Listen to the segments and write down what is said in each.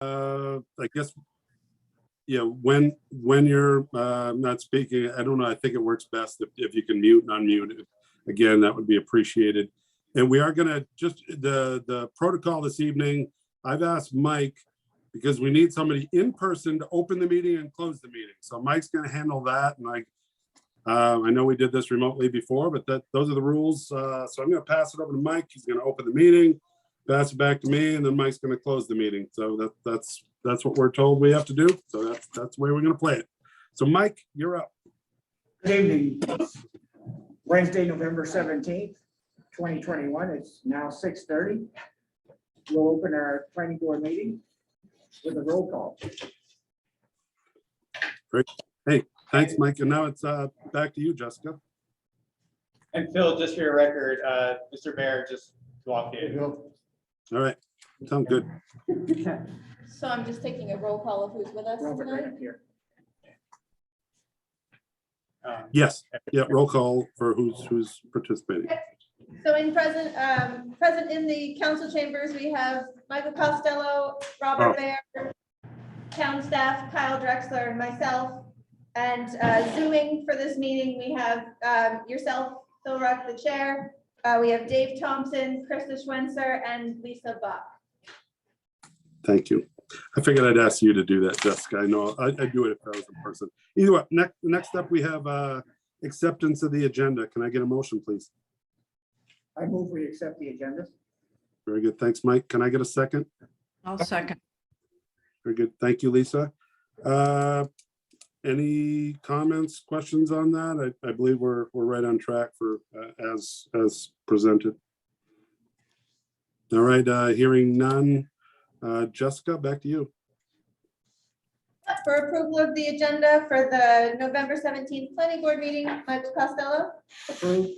I guess, yeah, when you're not speaking, I don't know, I think it works best if you can mute and unmute. Again, that would be appreciated. And we are gonna just, the protocol this evening, I've asked Mike, because we need somebody in person to open the meeting and close the meeting. So Mike's gonna handle that. And I know we did this remotely before, but those are the rules. So I'm gonna pass it over to Mike. He's gonna open the meeting, pass it back to me, and then Mike's gonna close the meeting. So that's what we're told we have to do. So that's the way we're gonna play it. So Mike, you're up. Good evening. Wednesday, November 17th, 2021. It's now 6:30. We'll open our planning board meeting with a roll call. Great. Hey, thanks, Mike. And now it's back to you, Jessica. And Phil, just for your record, Mr. Bear just walked in. All right. Sound good. So I'm just taking a roll call of who's with us Robert, right tonight. up here. Yes. Yeah. Roll call for who's participating. So present in the council chambers, we have Michael Costello, Robert Bear, town staff, Kyle Drexler, and myself. And zooming for this meeting, we have yourself, Phil Ruck, the chair. We have Dave Thompson, Krista Schwenser, and Lisa Buck. Thank you. I figured I'd ask you to do that, Jessica. I know I'd do it if I was in person. Either way, next up, we have acceptance of the agenda. Can I get a motion, please? I move we accept the agenda. Very good. Thanks, Mike. Can I get a second? I'll second. Very good. Thank you, Lisa. Any comments, questions on that? I believe we're right on track for as presented. All right, hearing none. Jessica, back to you. For approval of the agenda for the November 17th planning board meeting, Michael Costello, Approved.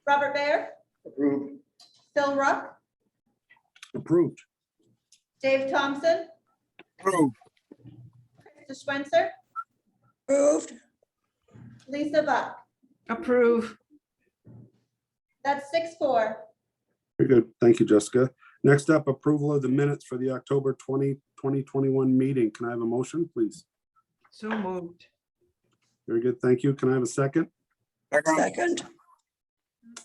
Robert Bear, Approved. Phil Ruck, Approved. Dave Thompson, Approved. Krista Schwenser, Approved. Lisa Buck. Approve. That's 6-4. Very good. Thank you, Jessica. Next up, approval of the minutes for the October 2021 meeting. Can I have a motion, please? So moved. Very good. Thank you. Can I have a second? Second.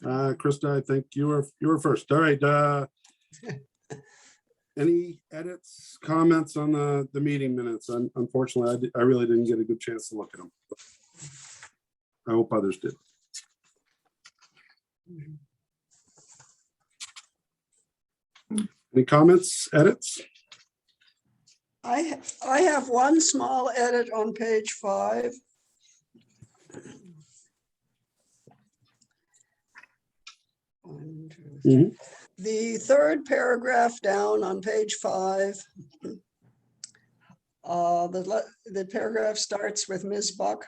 Krista, I think you were first. All right. Any edits, comments on the meeting minutes? Unfortunately, I really didn't get a good chance to look at them. I hope others did. Any comments, edits? I have one small edit on page 5. Mhm. The third paragraph down on page 5. The paragraph starts with Ms. Buck.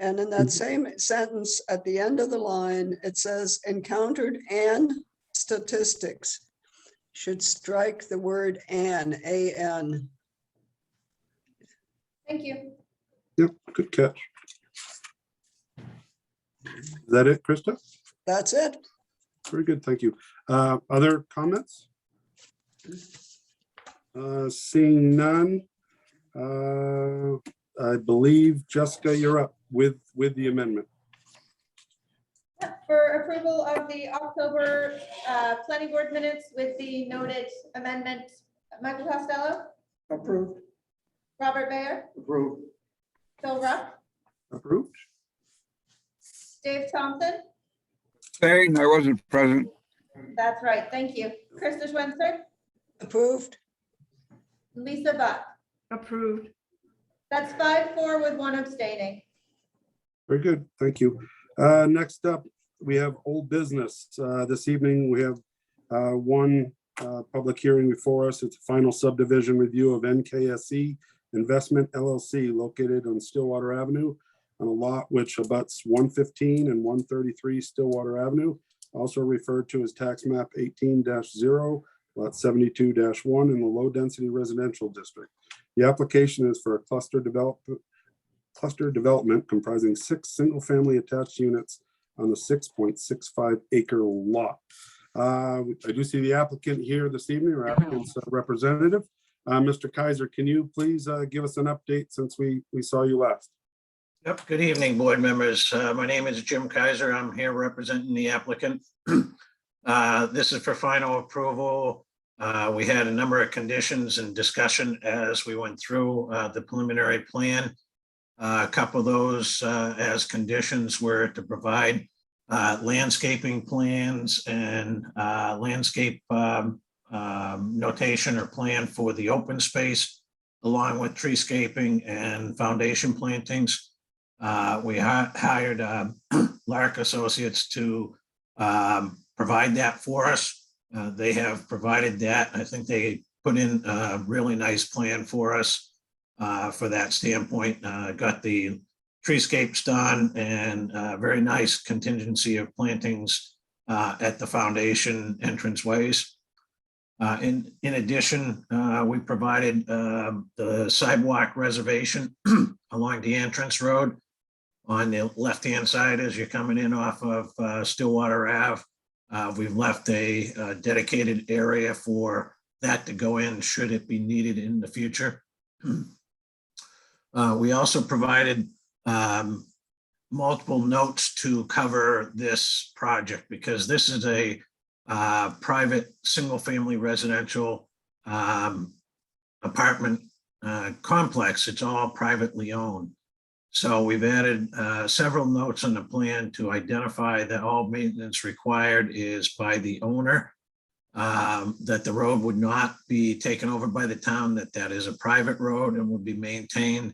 And in that same sentence, at the end of the line, it says encountered and statistics. Should strike the word an. Thank you. Yep, good catch. Is that it, Krista? That's it. Very good, thank you. Other comments? Seeing none. I believe, Jessica, you're up with the amendment. For approval of the October planning board minutes with the noted amendment, Michael Costello, Approved. Robert Bear, Approved. Phil Ruck, Approved. Dave Thompson. Saying I wasn't present. That's right. Thank you. Krista Schwenser, Approved. Lisa Buck. Approved. That's 5-4 with 1 abstaining. Very good, thank you. Next up, we have old business. This evening, we have one public hearing before us. It's a final subdivision review of NKSE Investment LLC located on Stillwater Avenue on a lot which abuts 115 and 133 Stillwater Avenue, also referred to as tax map 18-0, lot 72-1 in the low density residential district. The application is for a cluster development comprising 6 single-family attached units on the 6.65 acre lot. I do see the applicant here this evening, or applicant's representative. Mr. Kaiser, can you please give us an update since we saw you last? Yep, good evening, board members. My name is Jim Kaiser. I'm here representing the applicant. This is for final approval. We had a number of conditions and discussion as we went through the preliminary plan. A couple of those as conditions were to provide landscaping plans and landscape notation or plan for the open space, along with treescaping and foundation plantings. We hired Lark Associates to provide that for us. They have provided that. I think they put in a really nice plan for us for that standpoint. Got the treescapes done and very nice contingency of plantings at the foundation entranceways. In addition, we provided the sidewalk reservation along the entrance road on the left-hand side as you're coming in off of Stillwater Ave. We've left a dedicated area for that to go in should it be needed in the future. We also provided multiple notes to cover this project because this is a private single-family residential apartment complex. It's all privately owned. So we've added several notes on the plan to identify that all maintenance required is by the owner, that the road would not be taken over by the town, that is a private road and will be maintained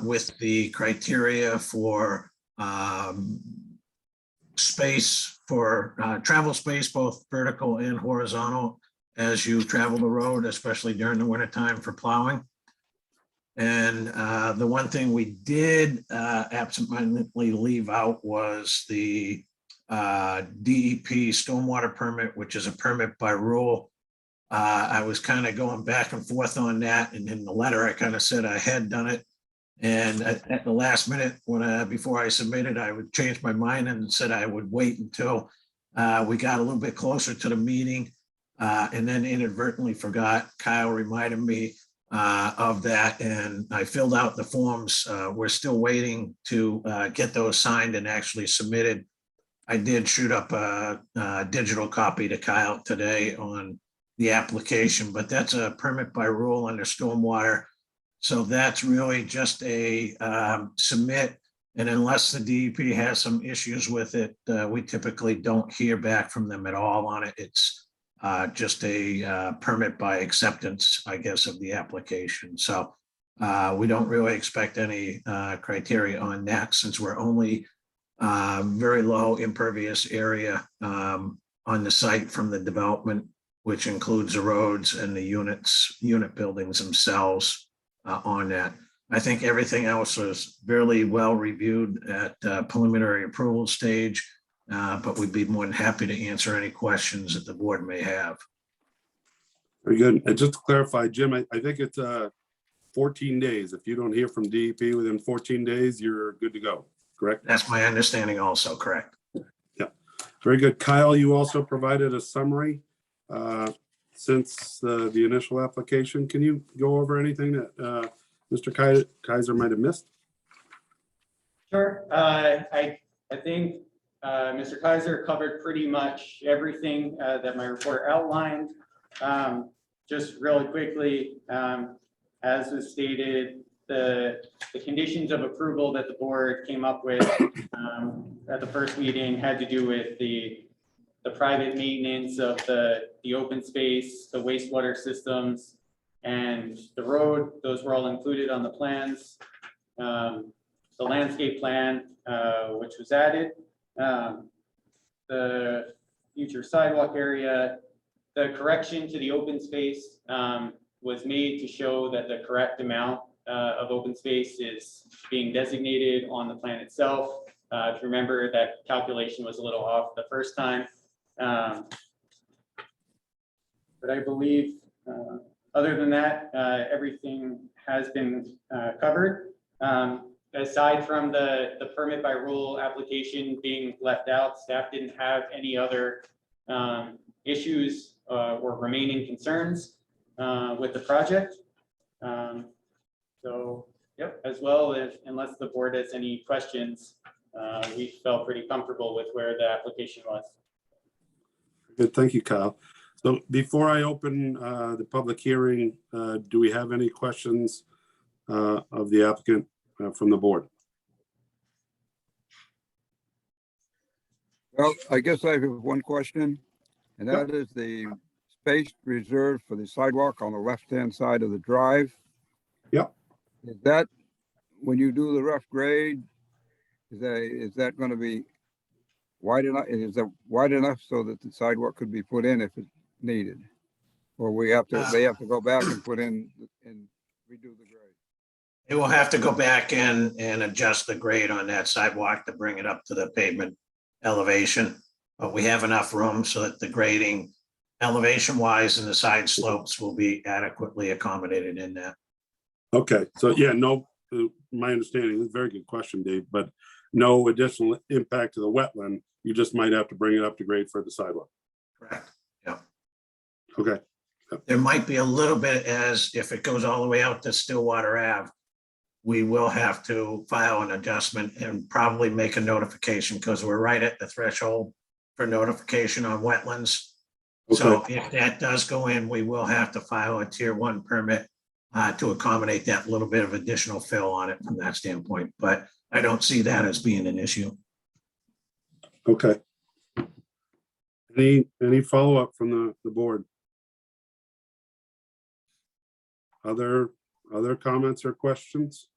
with the criteria for space, for travel space, both vertical and horizontal, as you travel the road, especially during the wintertime for plowing. And the one thing we did absentmindedly leave out was the DEP Stormwater Permit, which is a permit by rule. I was kind of going back and forth on that, and in the letter I kind of said I had done it. And at the last minute, when before I submitted, I would change my mind and said I would wait until we got a little bit closer to the meeting, and then inadvertently forgot. Kyle reminded me of that, and I filled out the forms. We're still waiting to get those signed and actually submitted. I did shoot up a digital copy to Kyle today on the application, but that's a permit by rule under stormwater. So that's really just a submit, and unless the DEP has some issues with it, we typically don't hear back from them at all on it. It's just a permit by acceptance, I guess, of the application. So we don't really expect any criteria on that, since we're only very low impervious area on the site from the development, which includes the roads and the unit buildings themselves on that. I think everything else was fairly well reviewed at preliminary approval stage, but we'd be more than happy to answer any questions that the board may have. Very good. And just to clarify, Jim, I think it's 14 days. If you don't hear from DEP within 14 days, you're good to go, correct? That's my understanding also, correct? Yeah, very good. Kyle, you also provided a summary since the initial application. Can you go over anything that Mr. Kaiser might have missed? Sure. I think Mr. Kaiser covered pretty much everything that my report outlined. Just really quickly, as was stated, the conditions of approval that the board came up with at the first meeting had to do with the private maintenance of the open space, the wastewater systems, and the road. Those were all included on the plans. The landscape plan, which was added, the future sidewalk area, the correction to the open space was made to show that the correct amount of open space is being designated on the plan itself. If you remember, that calculation was a little off the first time. But I believe, other than that, everything has been covered. Aside from the permit by rule application being left out, staff didn't have any other issues or remaining concerns. with the project. So, yep, as well, unless the board has any questions, we felt pretty comfortable with where the application was. Good, thank you, Kyle. So before I open the public hearing, do we have any questions of the applicant from the board? Well, I guess I have one question, and that is the space reserved for the sidewalk on the left-hand side of the drive. Yep. Is that, when you do the rough grade, is that going to be wide enough? Is that wide enough so that the sidewalk could be put in if it's needed? Or they have to go back and put in and redo the grade? It will have to go back and adjust the grade on that sidewalk to bring it up to the pavement elevation. But we have enough room so that the grading elevation wise and the side slopes will be adequately accommodated in that. Okay, so yeah, no, my understanding, is a very good question, Dave, but no additional impact to the wetland. You just might have to bring it up to grade for the sidewalk. Correct. Yeah. Okay, There might be a little bit, as if it goes all the way out to Stillwater Ave, we will have to file an adjustment and probably make a notification because we're right at the threshold for notification on wetlands. So okay, if that does go in, we will have to file a tier 1 permit to accommodate that little bit of additional fill on it from that standpoint. But I don't see that as being an issue. okay. Any follow-up from the board? Other comments or questions?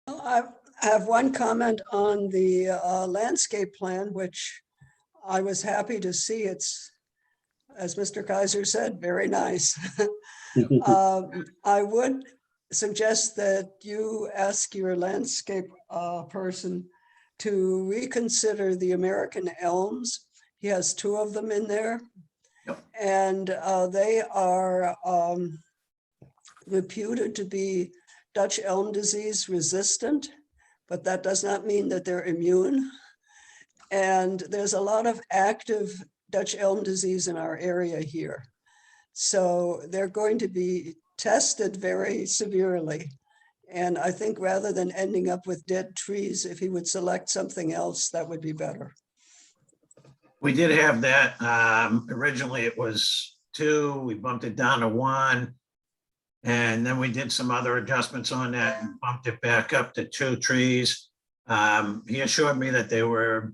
Well, I have one comment on the landscape plan, which I was happy to see. It's, as Mr. Kaiser said, very nice. I would suggest that you ask your landscape person to reconsider the American elms. He has 2 of them in there. Yep. And they are reputed to be Dutch elm disease resistant, but that does not mean that they're immune. And there's a lot of active Dutch elm disease in our area here. So they're going to be tested very severely. And I think rather than ending up with dead trees, if he would select something else, that would be better. We did have that. Originally it was 2, we bumped it down to 1. And then we did some other adjustments on that and bumped it back up to 2 trees. He assured me that they were,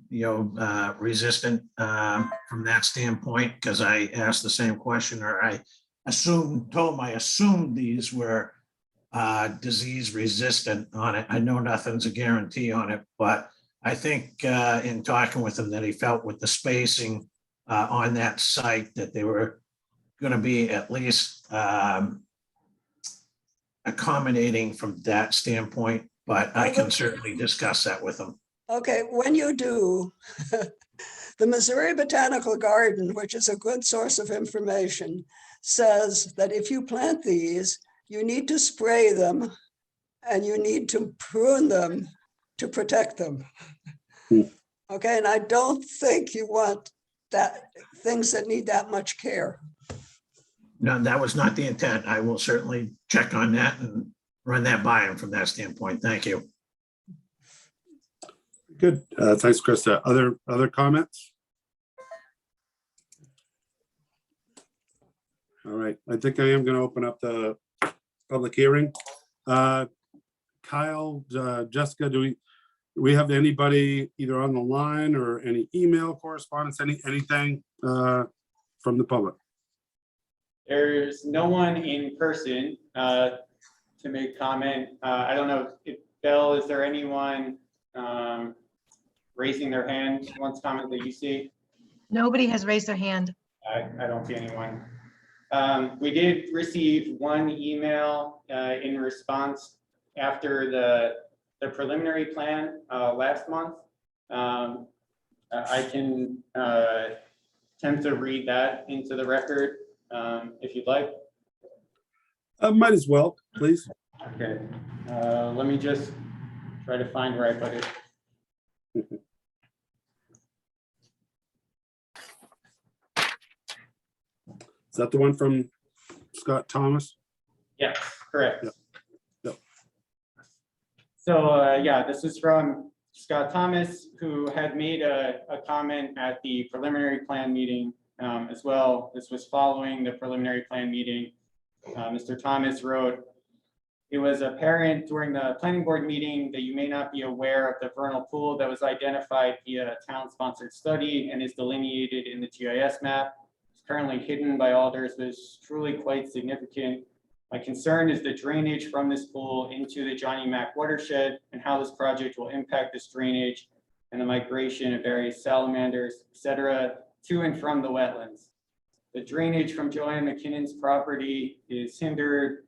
resistant from that standpoint, because I asked the same question, or I assumed these were disease resistant on it. I know nothing's a guarantee on it, but I think in talking with him that he felt with the spacing on that site that they were going to be at least accommodating from that standpoint, but I can certainly discuss that with him. Okay, when you do, the Missouri Botanical Garden, which is a good source of information, says that if you plant these, you need to spray them and you need to prune them to protect them. Okay, and I don't think you want that things that need that much care. No, that was not the intent. I will certainly check on that and run that by him from that standpoint. Thank you. Good, thanks, Krista. Other comments? All right, I think I am going to open up the public hearing. Kyle, Jessica, do we have anybody either on the line or any email correspondence, anything from the public? There's no one in person to make comment. I don't know if Bill, is there anyone raising their hand who wants to comment that you see? Nobody has raised their hand. I don't see anyone. We did receive one email in response after the preliminary plan last month. I can attempt to read that into the record if you'd like. Might as well, please. Okay, let me just try to find where I put it. Is that the one from Scott Thomas? Yes, correct. Yep. Yep. So, yeah, this is from Scott Thomas, who had made a comment at the preliminary plan meeting as well. This was following the preliminary plan meeting. Mr. Thomas wrote, "It was apparent during the planning board meeting that you may not be aware of the vernal pool that was identified via a town-sponsored study and is delineated in the GIS map. It's currently hidden by alders, but is truly quite significant. My concern is the drainage from this pool into the Johnny Mac watershed and how this project will impact this drainage and the migration of various salamanders, et cetera, to and from the wetlands. The drainage from Joanne McKinnon's property is hindered.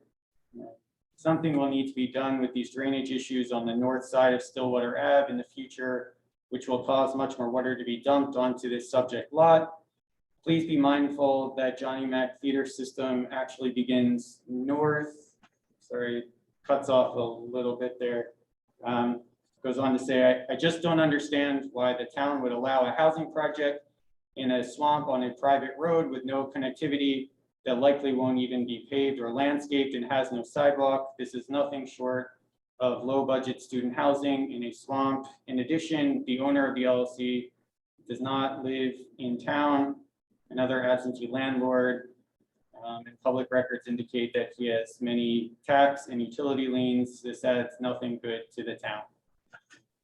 Something will need to be done with these drainage issues on the north side of Stillwater Ave in the future, which will cause much more water to be dumped onto this subject lot. Please be mindful that Johnny Mac feeder system actually begins north." Sorry, cuts off a little bit there. Goes on to say, I just don't understand why the town would allow a housing project in a swamp on a private road with no connectivity that likely won't even be paved or landscaped and has no sidewalk. This is nothing short of low budget student housing in a swamp. In addition, the owner of the LLC does not live in town. Another absentee landlord, and public records indicate that he has many tax and utility liens. This adds nothing good to the town.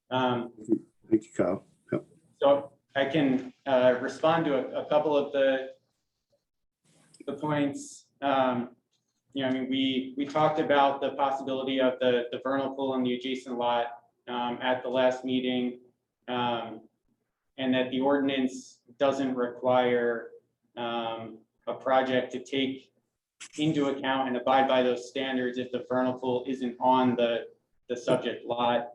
Thank you, Kyle. Yep. So I can respond to a couple of the points. I mean, we talked about the possibility of the vernal pool in the adjacent lot at the last meeting, and that the ordinance doesn't require a project to take into account and abide by those standards if the vernal pool isn't on the subject lot.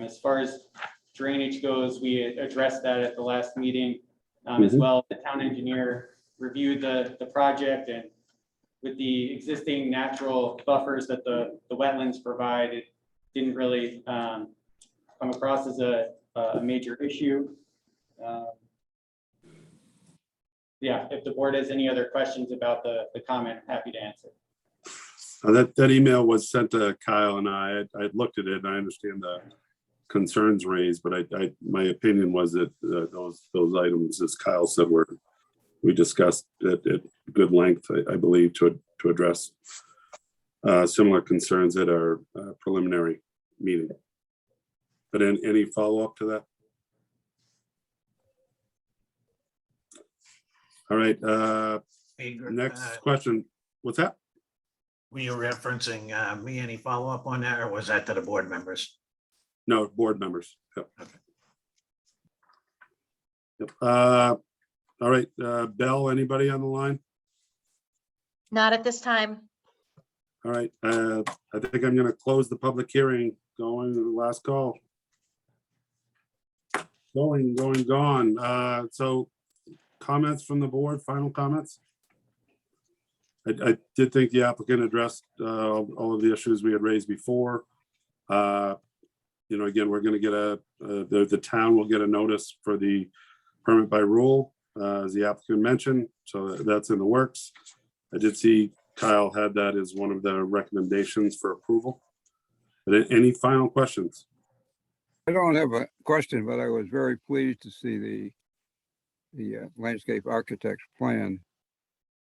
As far as drainage goes, we addressed that at the last meeting as well. The town engineer reviewed the project, and with the existing natural buffers that the wetlands provide, it didn't really come across as a major issue. Yeah, if the board has any other questions about the comment, I'm happy to answer. That email was sent to Kyle and I looked at it and I understand the concerns raised, but my opinion was that those items, as Kyle said, we discussed at good length, I believe, to address similar concerns at our preliminary meeting. But any follow-up to that? All right, next question. What's that? Were you referencing me? Any follow-up on that, or was that to the board members? No, board members. Yep. Okay. Yep. All right, Belle, anybody on the line? Not at this time. All right, I think I'm gonna close the public hearing. Going to the last call. Gone. So comments from the board, final comments? I did think the applicant addressed all of the issues we had raised before. Again, we're gonna get the town will get a notice for the permit by rule, as the applicant mentioned, so that's in the works. I did see Kyle had that as one of the recommendations for approval. But any final questions? I don't have a question, but I was very pleased to see the landscape architect's plan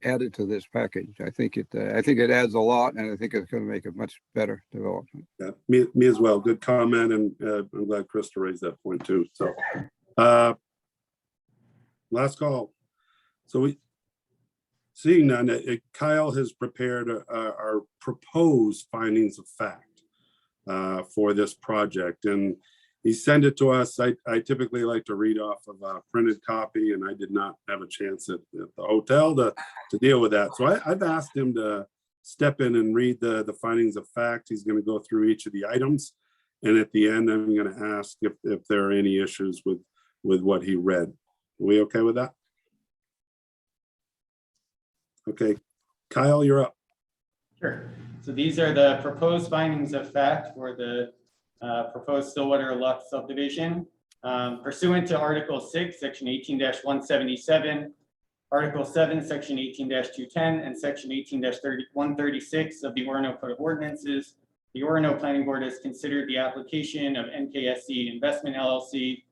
added to this package. I think it adds a lot, and I think it's going to make a much better development. Yeah, me as well. Good comment, and I'm glad Krista raised that point too. So, last call. So seeing none, Kyle has prepared our proposed findings of fact for this project, and he sent it to us. I typically like to read off of a printed copy, and I did not have a chance at the hotel to deal with that. So I've asked him to step in and read the findings of fact. He's going to go through each of the items, and at the end, I'm going to ask if there are any issues with what he read. Are we okay with that? Okay, Kyle, you're up. Sure. So these are the proposed findings of fact for the proposed Stillwater Luck subdivision. Pursuant to Article 6, Section 18-177 Article 7, Section 18-210 and Section 18-136 of the Orono Code of Ordinances. The Orono Planning Board has considered the application of NKSC Investment LLC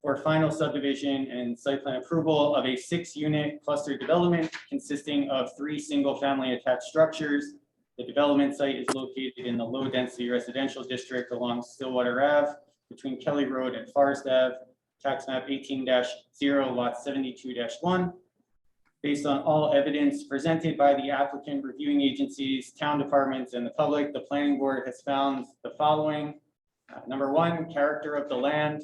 for final subdivision and site plan approval of a 6-unit cluster development consisting of 3 single-family attached structures. The development site is located in the low-density residential district along Stillwater Ave between Kelly Road and Forest Ave, tax map 18-0, lot 72-1. Based on all evidence presented by the applicant, reviewing agencies, town departments, and the public, the planning board has found the following. Number 1, character of the land.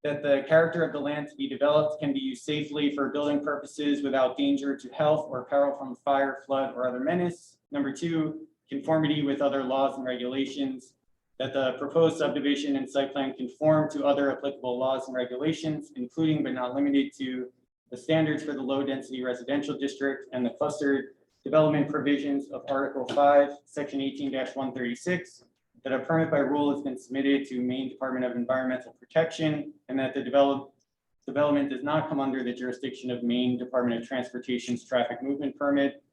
That the character of the land to be developed can be used safely for building purposes without danger to health or peril from fire, flood, or other menace. Number 2, conformity with other laws and regulations. That the proposed subdivision and site plan conform to other applicable laws and regulations, including but not limited to the standards for the low density residential district and the clustered development provisions of Article 5, Section 18-136. That a permit by rule has been submitted to Maine Department of Environmental Protection, and that the development does not come under the jurisdiction of Maine Department of Transportation's traffic movement permit.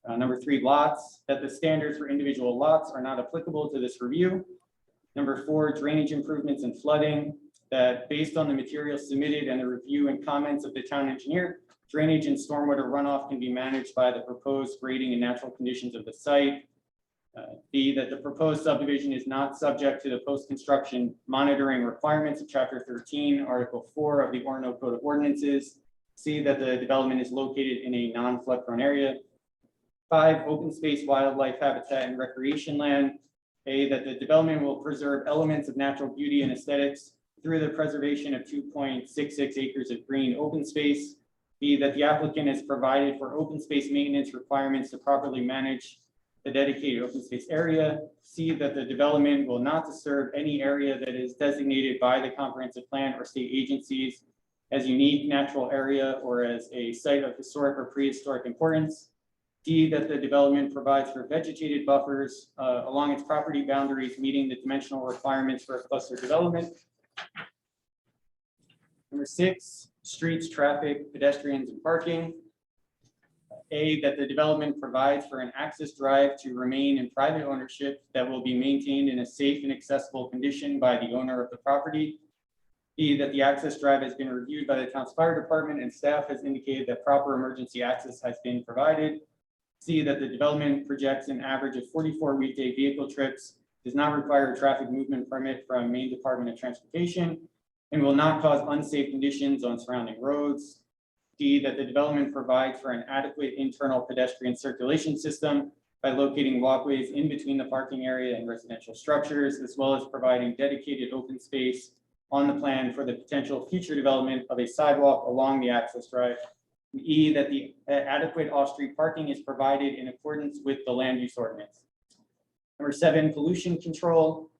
Number 3, lots, that the standards for individual lots are not applicable to this review. Number 4, drainage improvements and flooding, that based on the materials submitted and the review and comments of the town engineer, drainage and stormwater runoff can be managed by the proposed grading and natural conditions of the site. B, that the proposed subdivision is not subject to the post-construction monitoring requirements of Chapter 13, Article 4 of the Orono Code of Ordinances. C, that the development is located in a non-flood prone area. 5, open space, wildlife habitat, and recreation land. A, that the development will preserve elements of natural beauty and aesthetics through the preservation of 2.66 acres of green open space. B, that the applicant has provided for open space maintenance requirements to properly manage the dedicated open space area. C, that the development will not disturb any area that is designated by the comprehensive plan or state agencies as unique natural area or as a site of historic or prehistoric importance. D, that the development provides for vegetated buffers along its property boundaries, meeting the dimensional requirements for a cluster development. Number 6, streets, traffic, pedestrians, and parking. A, that the development provides for an access drive to remain in private ownership that will be maintained in a safe and accessible condition by the owner of the property. B, that the access drive has been reviewed by the town's fire department and staff has indicated that proper emergency access has been provided. C, that the development projects an average of 44 weekday vehicle trips, does not require a traffic movement permit from Maine Department of Transportation, and will not cause unsafe conditions on surrounding roads. D, that the development provides for an adequate internal pedestrian circulation system by locating walkways in between the parking area and residential structures, as well as providing dedicated open space on the plan for the potential future development of a sidewalk along the access drive. E, that the adequate off-street parking is provided in accordance with the land use ordinance. Number 7, pollution control.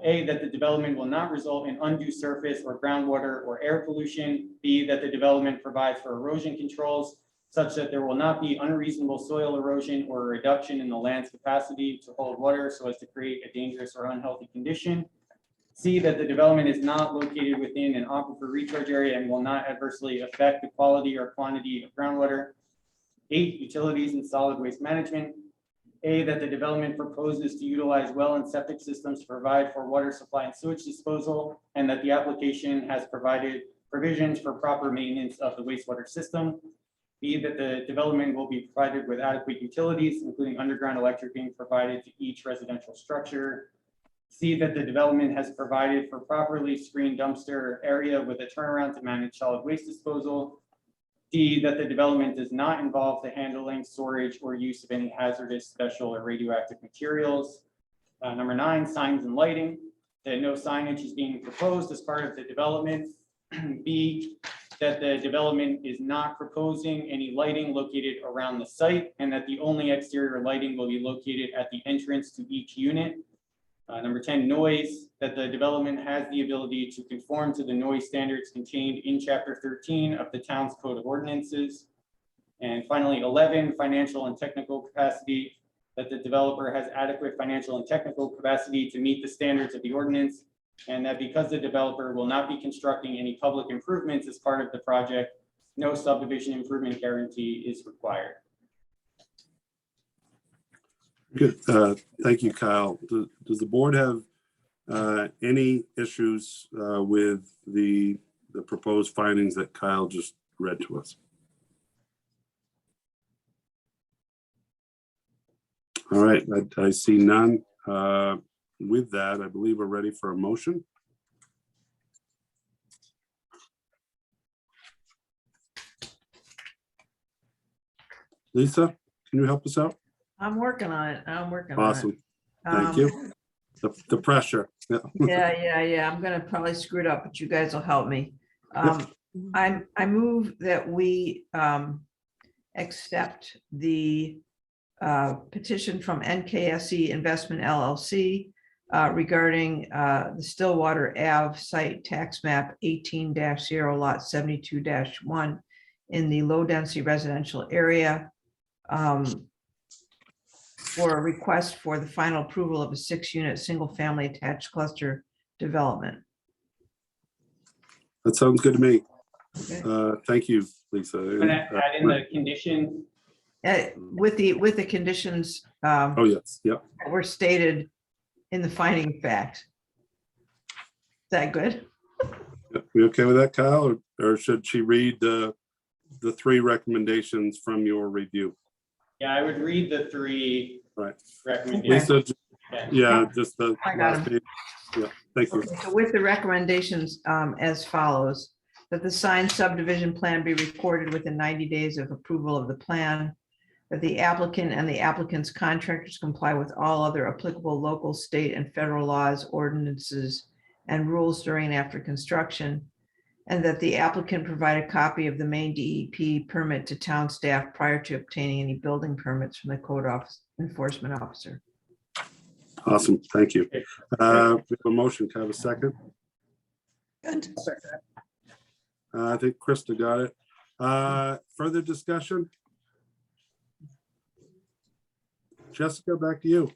A, that the development will not result in undue surface or groundwater or air pollution. B, that the development provides for erosion controls such that there will not be unreasonable soil erosion or a reduction in the land's capacity to hold water so as to create a dangerous or unhealthy condition. C, that the development is not located within an aquifer recharge area and will not adversely affect the quality or quantity of groundwater. 8, utilities and solid waste management. A, that the development proposes to utilize well and septic systems to provide for water supply and sewage disposal, and that the application has provided provisions for proper maintenance of the wastewater system. B, that the development will be provided with adequate utilities, including underground electric being provided to each residential structure. C, that the development has provided for properly screened dumpster area with a turnaround to manage solid waste disposal. D, that the development does not involve the handling, storage, or use of any hazardous, special, or radioactive materials. Number 9, signs and lighting, that no signage is being proposed as part of the development. B, that the development is not proposing any lighting located around the site, and that the only exterior lighting will be located at the entrance to each unit. Number 10, noise, that the development has the ability to conform to the noise standards contained in Chapter 13 of the town's Code of Ordinances. And finally, 11, financial and technical capacity, that the developer has adequate financial and technical capacity to meet the standards of the ordinance, and that because the developer will not be constructing any public improvements as part of the project, no subdivision improvement guarantee is required. Good. Thank you, Kyle. Does the board have any issues with the proposed findings that Kyle just read to us? All right, I see none. With that, I believe we're ready for a motion. Lisa, can you help us out? I'm working on it. I'm working on it. Awesome. Thank you. The pressure. Yeah. Yeah. I'm gonna probably screw it up, but you guys will help me. I move that we accept the petition from NKSE Investment LLC regarding the Stillwater Ave site tax map 18-0 lot 72-1 in the low density residential area for a request for the final approval of a 6-unit single family attached cluster development. That sounds good to me. Okay. Thank you, Lisa. Can I add in the condition? With the conditions Oh, yes. Yep. that were stated in the finding of fact. Is that good? We okay with that, Kyle, or should she read the 3 recommendations from your review? Yeah, I would read the 3 Right. recommendations. Lisa, yeah, just the I got last 'em. page. Yeah, thank you. Okay, so with the recommendations as follows, that the signed subdivision plan be recorded within 90 days of approval of the plan, that the applicant and the applicant's contractors comply with all other applicable local, state, and federal laws, ordinances, and rules during and after construction, and that the applicant provide a copy of the main DEP permit to town staff prior to obtaining any building permits from the code enforcement officer. Awesome. Thank you. We have a motion. Can I have a second? Good. I think Krista got it. Further discussion? Jessica, back to you.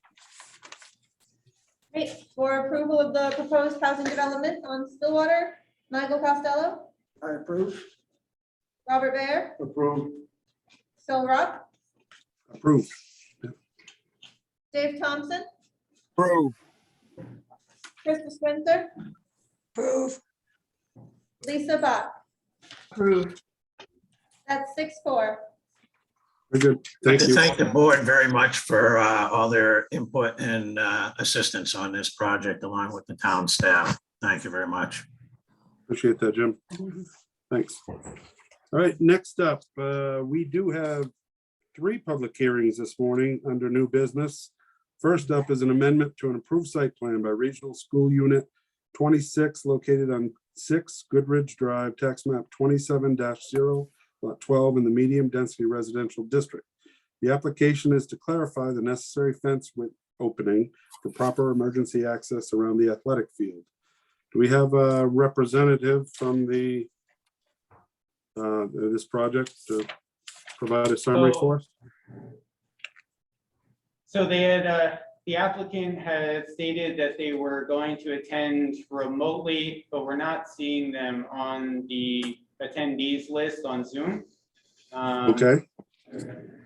Great. For approval of the proposed housing development on Stillwater, Michael Costello, I approve. Robert Baer, Approve. Phil Rock, Approved. Dave Thompson, Approve. Krista Switzer, Approve. Lisa Bach. Approved. That's 6-4. Very good. Thank To you. thank the board very much for all their input and assistance on this project along with the town staff. Thank you very much. Appreciate that, Jim. Thanks. All right, next up, we do have 3 public hearings this morning under new business. First up is an amendment to an approved site plan by Regional School Unit 26 located on 6 Goodridge Drive, tax map 27-0, lot 12 in the medium density residential district. The application is to clarify the necessary fence width opening for proper emergency access around the athletic field. Do we have a representative from this project to provide a summary for us? So they had, the applicant had stated that they were going to attend remotely, but we're not seeing them on the attendees list on Zoom. Okay,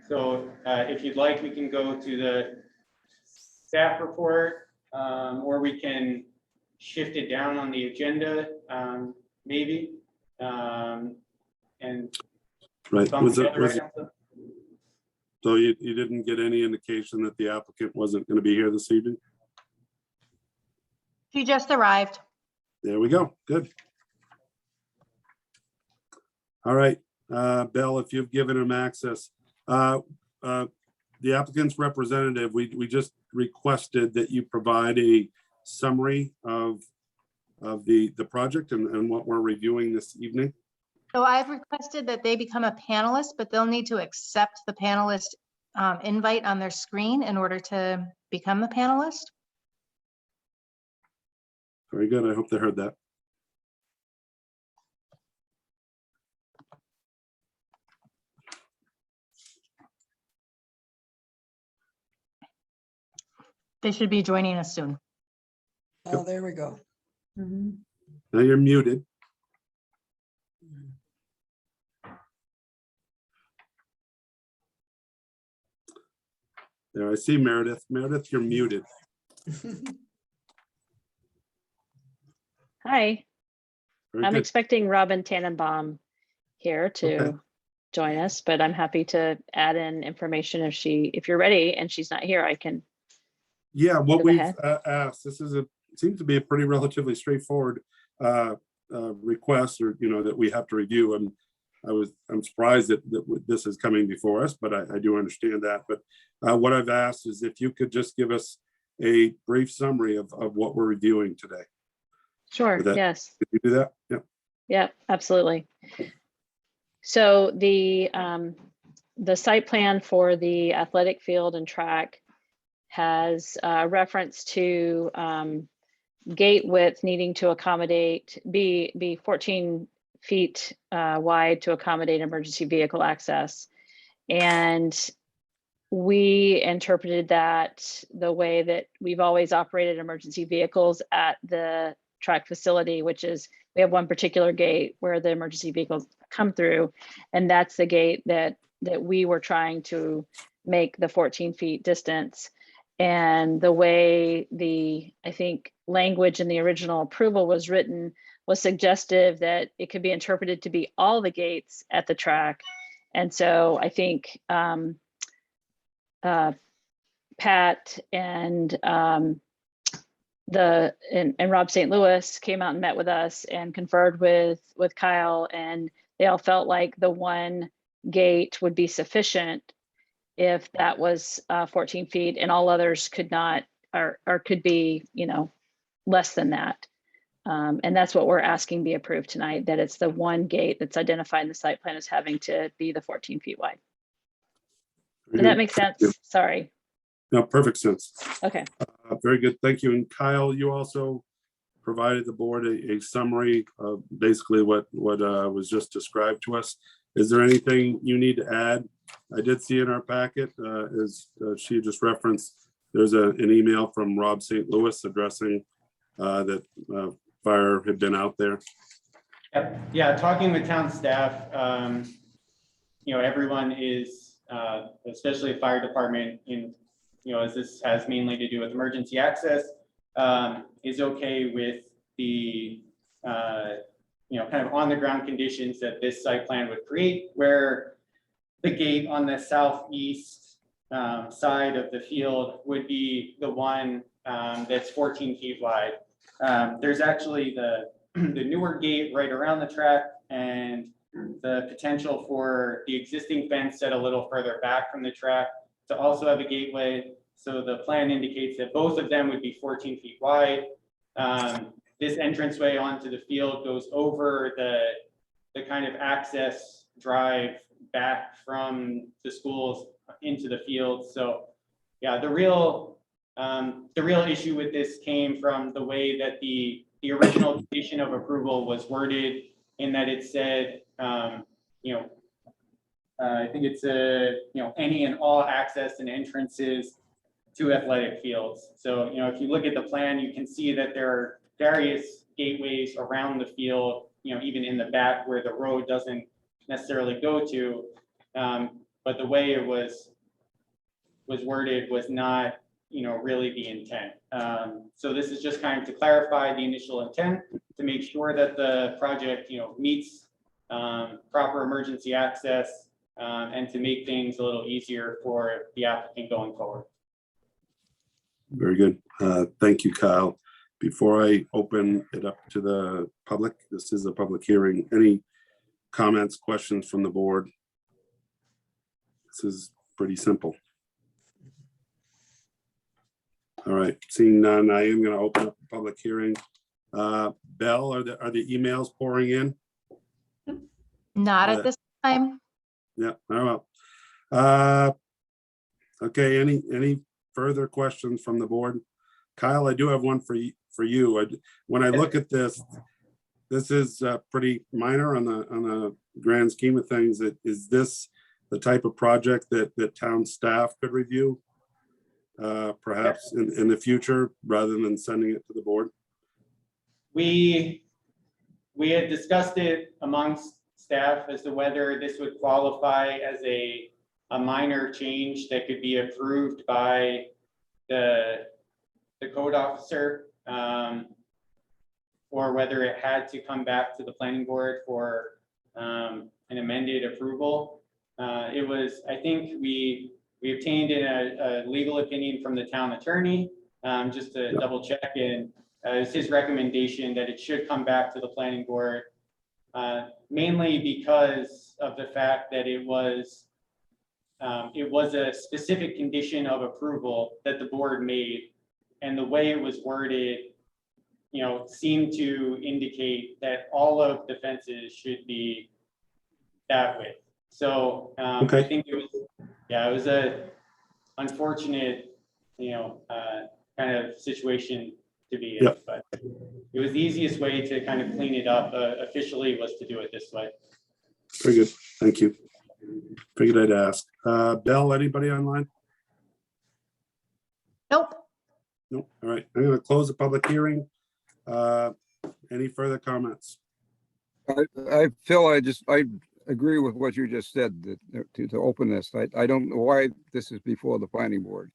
So if you'd like, we can go to the staff report, or we can shift it down on the agenda, maybe. And right. bump together right now. So you didn't get any indication that the applicant wasn't going to be here this evening? She just arrived. There we go. Good. All right, Belle, if you've given him access. The applicant's representative, we just requested that you provide a summary of the project and what we're reviewing this evening. So I've requested that they become a panelist, but they'll need to accept the panelist invite on their screen in order to become the panelist. Very good. I hope they heard that. They should be joining us soon. Oh, there we go. Now you're muted. There, I see Meredith. Meredith, you're muted. Hi, Very I'm good. expecting Robin Tannenbaum here to Okay. join us, but I'm happy to add in information if you're ready and she's not here, I can. Yeah, what Move we've ahead. asked, this is seems to be a pretty relatively straightforward request, or, that we have to review. And I'm surprised that this is coming before us, but I do understand that. But what I've asked is if you could just give us a brief summary of what we're reviewing today. Sure, That- yes. Could you do that? Yeah. Yeah, absolutely. So the site plan for the athletic field and track has reference to gate width needing to accommodate, be 14 feet wide to accommodate emergency vehicle access. And we interpreted that the way that we've always operated emergency vehicles at the track facility, which is we have one particular gate where the emergency vehicles come through, and that's the gate that we were trying to make the 14 feet distance. And the way I think language in the original approval was written was suggestive that it could be interpreted to be all the gates at the track. And so I think Pat and Rob St. Louis came out and met with us and conferred with Kyle, and they all felt like the one gate would be sufficient if that was 14 feet, and all others could not, or could be, less than that. And that's what we're asking be approved tonight, that it's the one gate that's identified in the site plan as having to be the 14 feet wide. Did that make sense? Sorry. No, perfect sense. Okay. Very good. Thank you. And Kyle, you also provided the board a summary of basically what was just described to us. Is there anything you need to add? I did see in our packet, as she just referenced, there's an email from Rob St. Louis addressing that fire had been out there. Yeah, talking with town staff, everyone is, especially the fire department, as this has mainly to do with emergency access, is okay with the, kind of on the ground conditions that this site plan would create, where the gate on the southeast side of the field would be the one that's 14 feet wide. There's actually the newer gate right around the track, and the potential for the existing fence set a little further back from the track to also have a gateway. So the plan indicates that both of them would be 14 feet wide. This entranceway onto the field goes over the kind of access drive back from the schools into the field. So yeah, the real issue with this came from the way that the original condition of approval was worded, in that it said, I think it's any and all access and entrances to athletic fields. So, if you look at the plan, you can see that there are various gateways around the field, even in the back where the road doesn't necessarily go to. But the way it was worded was not, really the intent. So this is just kind of to clarify the initial intent, to make sure that the project, meets proper emergency access, and to make things a little easier for the applicant going forward. Very good. Thank you, Kyle. Before I open it up to the public, this is a public hearing. Any comments, questions from the board? This is pretty simple. All right, seeing none, I am going to open up the public hearing. Belle, are the emails pouring in? Not at this time. Yeah, oh well. Okay, any further questions from the board? Kyle, I do have one for you. When I look at this is pretty minor on the grand scheme of things. Is this the type of project that town staff could review perhaps in the future, rather than sending it to the board? We had discussed it amongst staff as to whether this would qualify as a a minor change that could be approved by the code officer, or whether it had to come back to the planning board for an amended approval. It was, I think we obtained a legal opinion from the town attorney, just to double check, and it's his recommendation that it should come back to the planning board, mainly because of the fact that it was a specific condition of approval that the board made, and the way it was worded, you know, seemed to indicate that all of the fences should be that way. So I think it was a unfortunate, you know, kind of situation to be in, but it was the easiest way to kind of clean it up officially, was to do it this way. Very good. Thank you. Figured I'd ask. Bell, anybody online? Nope. No. All right. I'm going to close the public hearing. Any further comments? Phil, I agree with what you just said, that to open this. I don't know why this is before the planning board.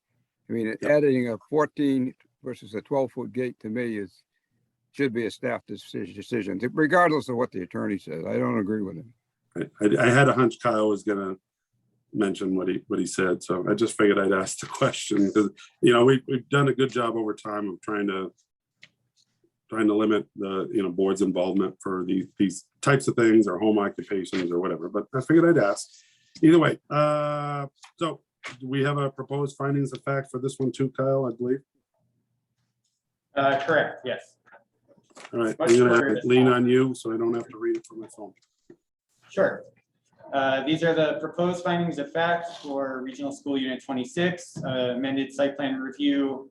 I mean, adding a 14 versus a 12-foot gate to me should be a staff decision, regardless of what the attorney says. I don't agree with him. I had a hunch Kyle was going to mention what he said, so I just figured I'd ask the question, because, you know, we've done a good job over time of trying to limit the, you know, board's involvement for these types of things, or home occupations or whatever, but I figured I'd ask. Either way, so do we have a proposed findings of fact for this one too, Kyle, I believe? Correct, yes. All right, Much I'm gonna shorter this lean time. on you so I don't have to read it from my phone. Sure. These are the proposed findings of fact for Regional School Unit 26, amended site plan review.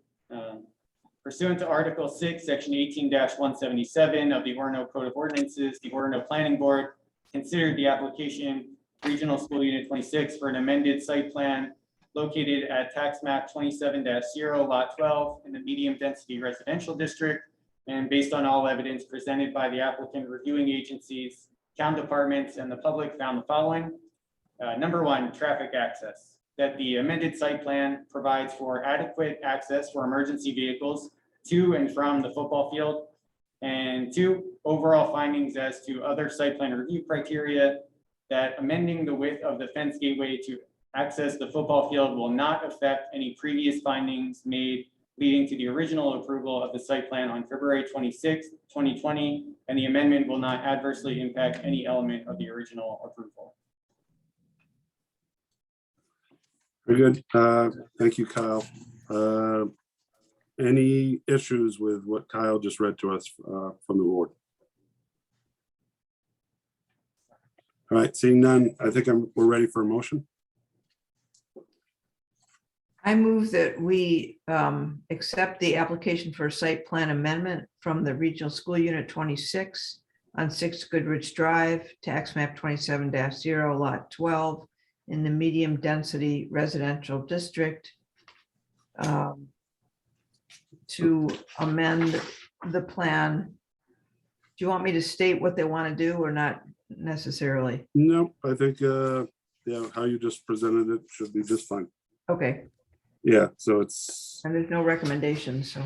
Pursuant to Article 6, Section 18-177 of the Orono Code of Ordinances, the Orono Planning Board considered the application Regional School Unit 26 for an amended site plan located at tax map 27-0 lot 12 in the medium density residential district. And based on all evidence presented by the applicant, reviewing agencies, town departments, and the public, found the following. Number one, traffic access. That the amended site plan provides for adequate access for emergency vehicles to and from the football field. And two, overall findings as to other site plan review criteria, that amending the width of the fence gateway to access the football field will not affect any previous findings made leading to the original approval of the site plan on February 26, 2020, and the amendment will not adversely impact any element of the original approval. Very good. Thank you, Kyle. Any issues with what Kyle just read to us from the board? All right, seeing none, I think we're ready for a motion. I move that we accept the application for a site plan amendment from the Regional School Unit 26 on 6 Goodrich Drive, tax map 27-0 lot 12 in the medium density residential district, to amend the plan. Do you want me to state what they want to do or not necessarily? No, I think, yeah, how you just presented it should be just fine. Okay, Yeah, so it's, and there's no recommendations, so.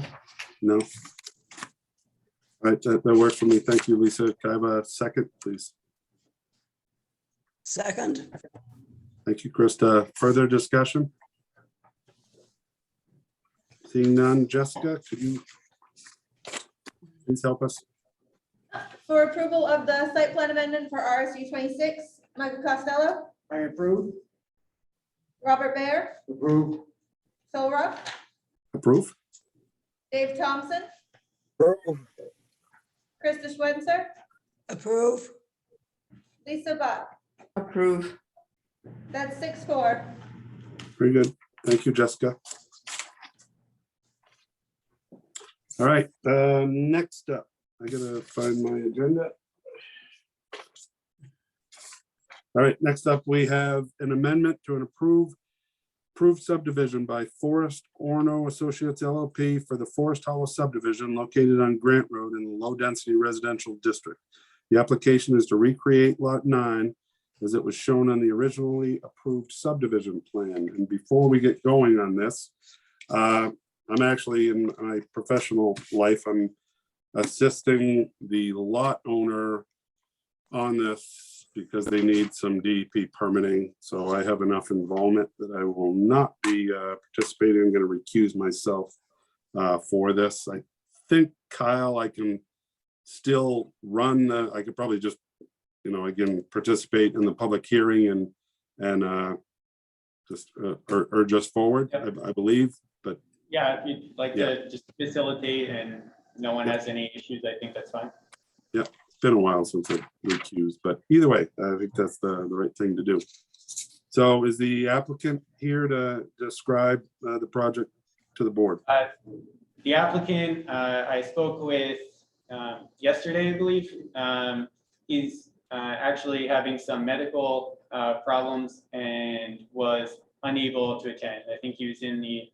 no. All right, that works for me. Thank you, Lisa. Can I have a second, please? Second, Thank you, Krista. Further discussion? Seeing none, Jessica, could you please help us? For approval of the site plan amendment for RSU 26, Michael Costello, I approve. Robert Baer, Approve. Phil Ruff, Approve? Dave Thompson, Approve. Krista Switzer, approve, Lisa Buck. Approve. That's 6-4. Very good. Thank you, Jessica. All right, next up, I gotta find my agenda. All right, next up, we have an amendment to an approved subdivision by Forest Orono Associates LLP for the Forest Hollow subdivision located on Grant Road in the low-density residential district. The application is to recreate Lot 9 as it was shown on the originally approved subdivision plan. And before we get going on this, I'm actually in my professional life, I'm assisting the lot owner on this because they need some DEP permitting. So I have enough involvement that I will not be participating. I'm going to recuse myself for this. I think, Kyle, I can still run, I could probably just, again, participate in the public hearing and just, or just forward, Yep. I believe, but Yeah, if you'd like Yeah. to just facilitate and no one has any issues, I think that's fine. it's been a while since I recused, but either way, I think that's the right thing to do. So is the applicant here to describe the project to the board? The applicant, I spoke with yesterday, I believe. He's actually having some medical problems and was unable to attend. I think he was in the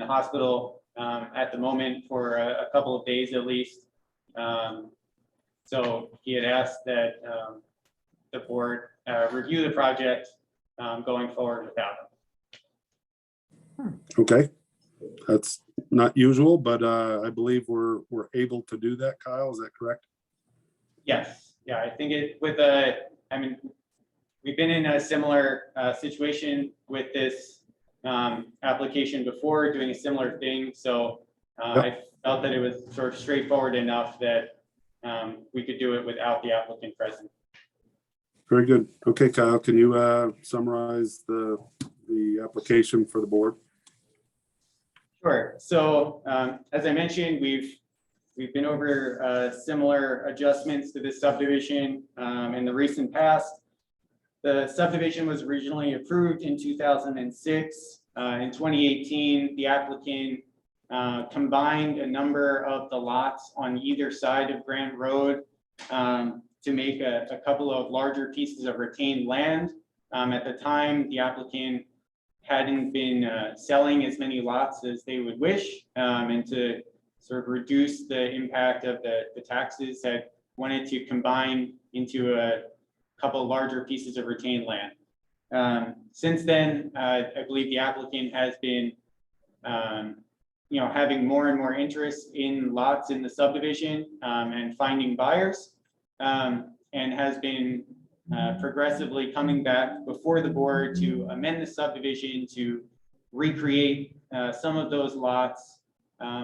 hospital at the moment for a couple of days at least. So he had asked that the board review the project going forward without him. Okay, that's not usual, but I believe we're able to do that. Kyle, is that correct? Yes, yeah, I think I mean, we've been in a similar situation with this application before, doing a similar thing. So I felt that it was sort of straightforward enough that we could do it without the applicant present. Very good. Okay, Kyle, can you summarize the application for the board? Sure. So as I mentioned, we've been over similar adjustments to this subdivision in the recent past. The subdivision was originally approved in 2006. In 2018, the applicant combined a number of the lots on either side of Grant Road to make a couple of larger pieces of retained land. At the time, the applicant hadn't been selling as many lots as they would wish, and to sort of reduce the impact of the taxes, had wanted to combine into a couple larger pieces of retained land. Since then, I believe the applicant has been having more and more interest in lots in the subdivision and finding buyers, and has been progressively coming back before the board to amend the subdivision to recreate some of those lots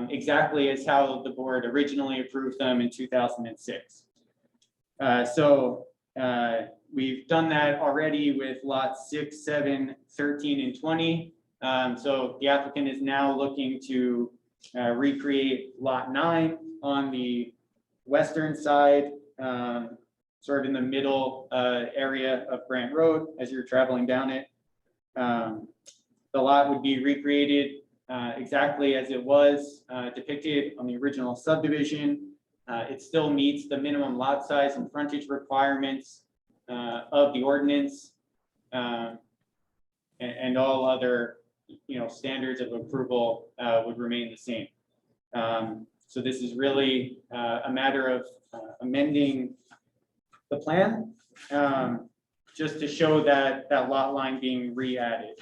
exactly as how the board originally approved them in 2006. So we've done that already with lots 6, 7, 13, and 20. So the applicant is now looking to recreate lot 9 on the western side, sort of in the middle area of Grant Road as you're traveling down it. The lot would be recreated exactly as it was depicted on the original subdivision. It still meets the minimum lot size and frontage requirements of the ordinance, and all other standards of approval would remain the same. So this is really a matter of amending the plan just to show that lot line being re-added.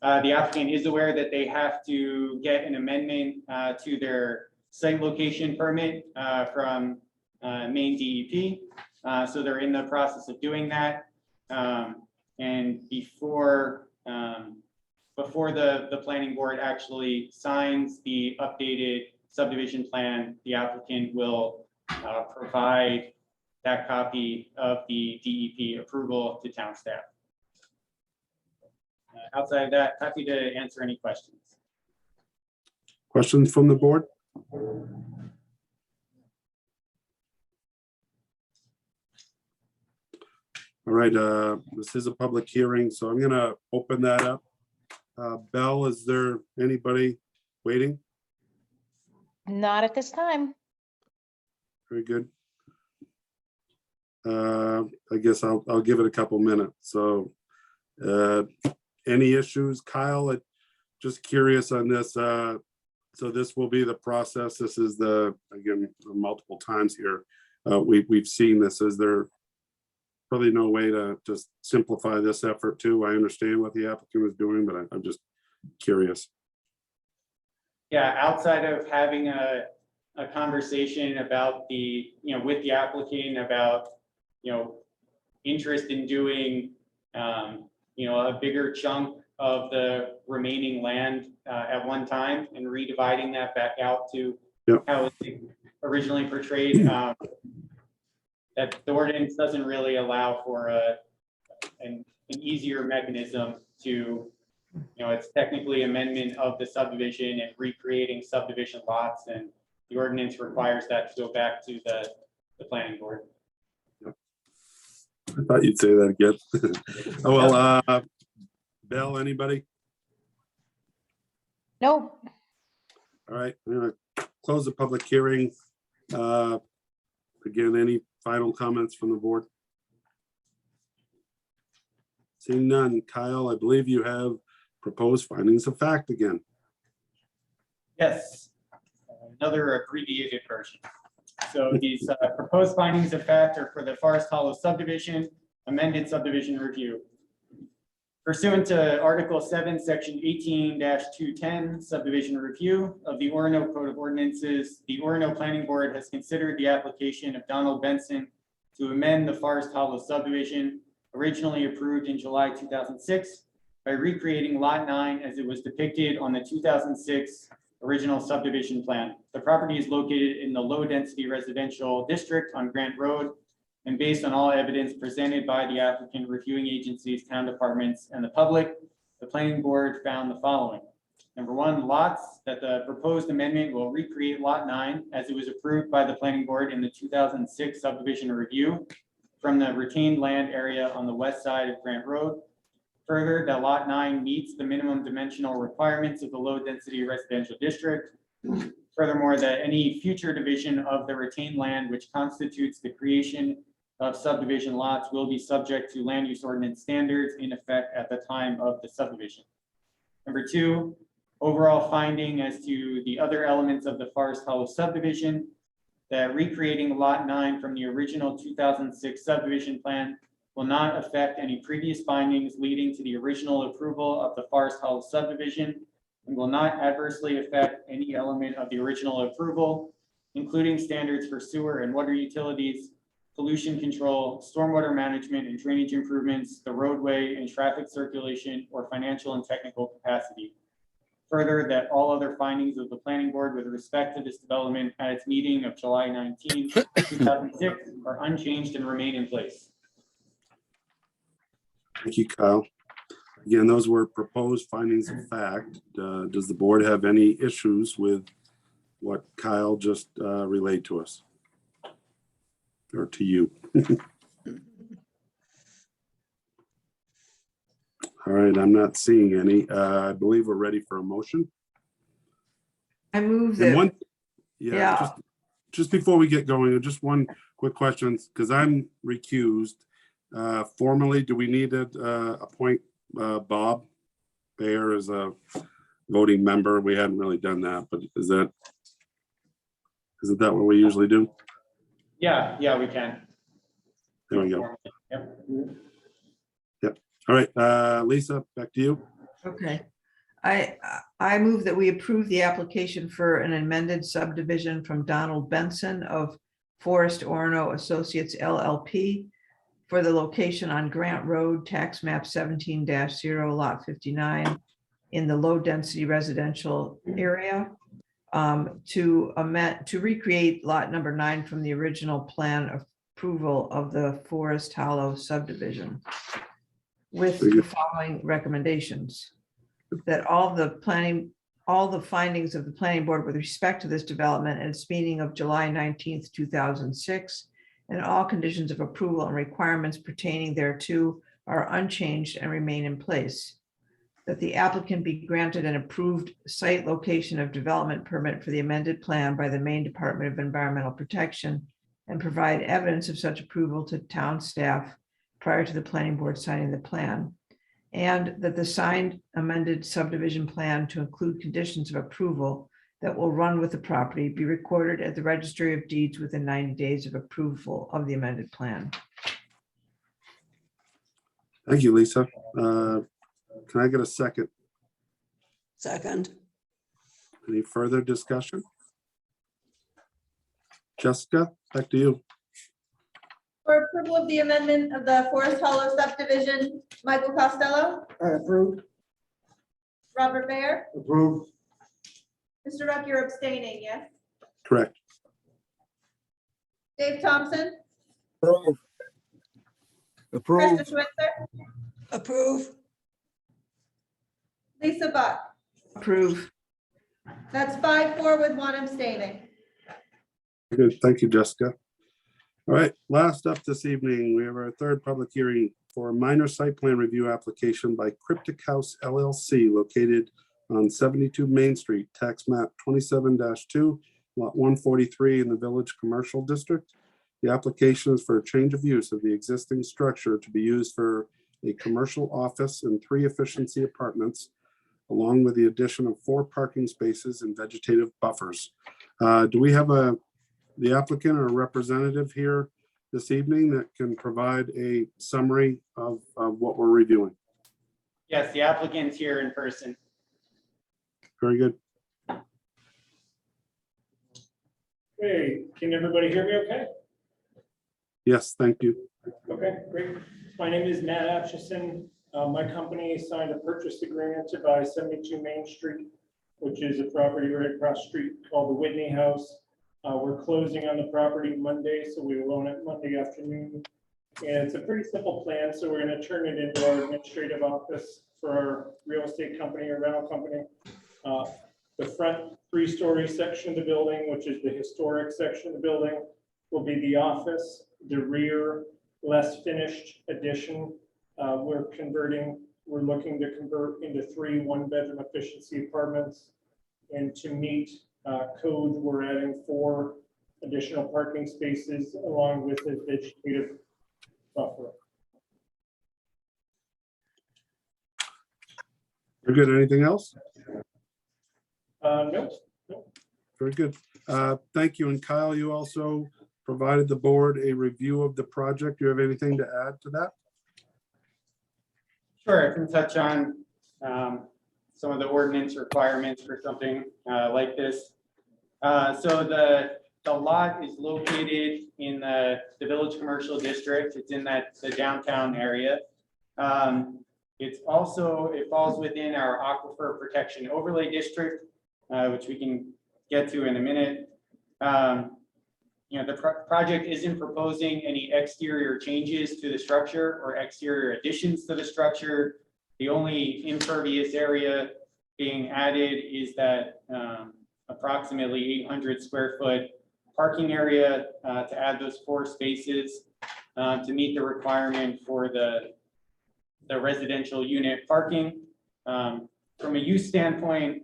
The applicant is aware that they have to get an amendment to their site location permit from Maine DEP. So they're in the process of doing that. And before the planning board actually signs the updated subdivision plan, the applicant will provide that copy of the DEP approval to town staff. Outside of that, happy to answer any questions. Questions from the board? All right, this is a public hearing, so I'm gonna open that up. Belle, is there anybody waiting? Not at this time. Very good. I guess I'll give it a couple minutes. So any issues, Kyle? Just curious on this So this will be the process. This is again, multiple times here. We've seen this. Is there probably no way to just simplify this effort too? I understand what the applicant was doing, but I'm just curious. Yeah, outside of having a conversation about with the applicant about, interest in doing, a bigger chunk of the remaining land at one time and redividing that back out to Yep. how it's originally portrayed. That the ordinance doesn't really allow for an easier mechanism to, it's technically amendment of the subdivision and recreating subdivision lots, and the ordinance requires that to go back to the planning board. I thought you'd say that again. Oh, well, Bill, anybody? No, All right, I'm gonna close the public hearing. Again, any final comments from the board? Seeing none. Kyle, I believe you have proposed findings of fact again. Yes, another abbreviated version. So these proposed findings of fact are for the Forest Hollow subdivision, amended subdivision review. Pursuant to Article 7, Section 18-210 subdivision review of the Orono Code of Ordinances, the Orono Planning Board has considered the application of Donald Benson to amend the Forest Hollow subdivision originally approved in July 2006 by recreating Lot 9 as it was depicted on the 2006 original subdivision plan. The property is located in the low-density residential district on Grant Road, and based on all evidence presented by the applicant, reviewing agencies, town departments, and the public, the planning board found the following. Number one, lots that the proposed amendment will recreate Lot 9 as it was approved by the planning board in the 2006 subdivision review from the retained land area on the west side of Grant Road. Further, that Lot 9 meets the minimum dimensional requirements of the low-density residential district. Furthermore, that any future division of the retained land which constitutes the creation of subdivision lots will be subject to land use ordinance standards in effect at the time of the subdivision. Number two, overall finding as to the other elements of the Forest Hollow subdivision, that recreating Lot 9 from the original 2006 subdivision plan will not affect any previous findings leading to the original approval of the Forest Hollow subdivision and will not adversely affect any element of the original approval, including standards for sewer and water utilities, pollution control, stormwater management and drainage improvements, the roadway and traffic circulation, or financial and technical capacity. Further, that all other findings of the planning board with respect to this development at its meeting of July 19, 2006 are unchanged and remain in place. Thank you, Kyle. Again, those were proposed findings of fact. Does the board have any issues with what Kyle just relayed to us? Or to you? All right, I'm not seeing any. I believe we're ready for a motion. I move And that, one, yeah. just before we get going, just one quick question, because I'm recused. Formally, do we need to appoint Bob Bayer as a voting member? We hadn't really done that, but isn't that what we usually do? Yeah, we can. There we go. Yep. All right, Lisa, back to you. Okay. I move that we approve the application for an amended subdivision from Donald Benson of Forest Orono Associates LLP for the location on Grant Road, tax map 17-0, lot 59 in the low density residential area to recreate lot number 9 from the original plan of approval of the Forest Hollow subdivision with the following recommendations: that all the findings of the planning board with respect to this development and its meeting of July 19th, 2006, and all conditions of approval and requirements pertaining thereto are unchanged and remain in place. That the applicant be granted an approved site location of development permit for the amended plan by the Maine Department of Environmental Protection and provide evidence of such approval to town staff prior to the planning board signing the plan. And that the signed amended subdivision plan to include conditions of approval that will run with the property be recorded at the Registry of Deeds within 90 days of approval of the amended plan. Thank you, Lisa. Can I get a second? Second, Any further discussion? Jessica, back to you. For approval of the amendment of the Forest Hollow subdivision, Michael Costello, Approved. Robert Baer, Approved. Mr. Ruck, you're abstaining, yes? Correct. Dave Thompson, Approve. Krista Approve. Switzer, approve, Lisa Buck. Approve. That's 5-4 with 1 abstaining. Good. Thank you, Jessica. All right, last up this evening, we have our third public hearing for a minor site plan review application by Cryptic House LLC located on 72 Main Street, tax map 27-2, lot 143 in the Village Commercial District. The application is for a change of use of the existing structure to be used for a commercial office and 3 efficiency apartments, along with the addition of 4 parking spaces and vegetative buffers. Do we have the applicant or representative here this evening that can provide a summary of what we're reviewing? Yes, the applicant's here in person. Very good. Hey, can everybody hear me okay? Yes, thank you. Okay, great. My name is Matt Atchison. My company signed a purchase agreement to buy 72 Main Street, which is a property right across the street called the Whitney House. We're closing on the property Monday, so we will own it Monday afternoon. And it's a pretty simple plan, so we're going to turn it into our administrative office for our real estate company or rental company. The front 3-story section of the building, which is the historic section of the building, will be the office. The rear, less finished addition, we're looking to convert into 3 one-bedroom efficiency apartments. And to meet code, we're adding 4 additional parking spaces along with a vegetative buffer. Very good. Anything else? Nope. Very good. Thank you. And Kyle, you also provided the board a review of the project. Do you have anything to add to that? Sure, I can touch on some of the ordinance requirements for something like this. So the lot is located in the Village Commercial District. It's in the downtown area. It falls within our Aquifer Protection Overlay District, which we can get to in a minute. The project isn't proposing any exterior changes to the structure or exterior additions to the structure. The only impervious area being added is that approximately 800 square foot parking area to add those 4 spaces to meet the requirement for the residential unit parking. From a use standpoint,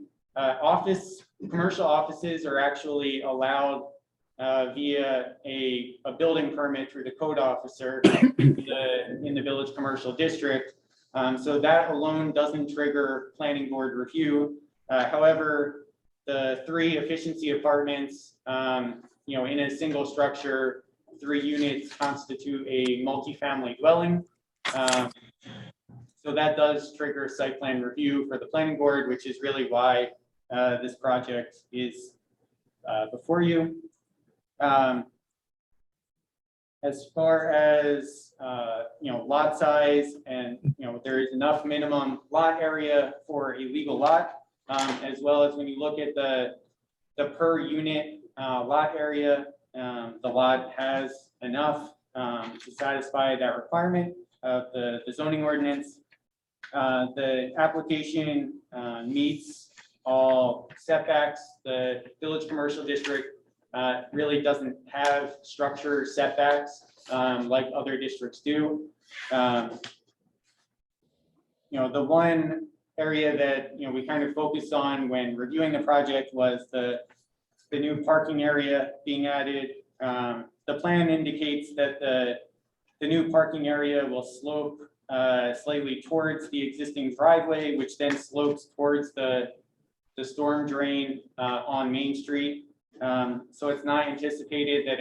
commercial offices are actually allowed via a building permit through the code officer in the Village Commercial District. So that alone doesn't trigger planning board review. However, the 3 efficiency apartments, in a single structure, 3 units constitute a multifamily dwelling. So that does trigger site plan review for the planning board, which is really why this project is before you. As far as lot size and there is enough minimum lot area for a legal lot, as well as when you look at the per unit lot area, the lot has enough to satisfy that requirement of the zoning ordinance. The application meets all setbacks. The Village Commercial District really doesn't have structure setbacks like other districts do. The one area that we kind of focused on when reviewing the project was the new parking area being added. The plan indicates that the new parking area will slope slightly towards the existing driveway, which then slopes towards the the storm drain on Main Street. So it's not anticipated that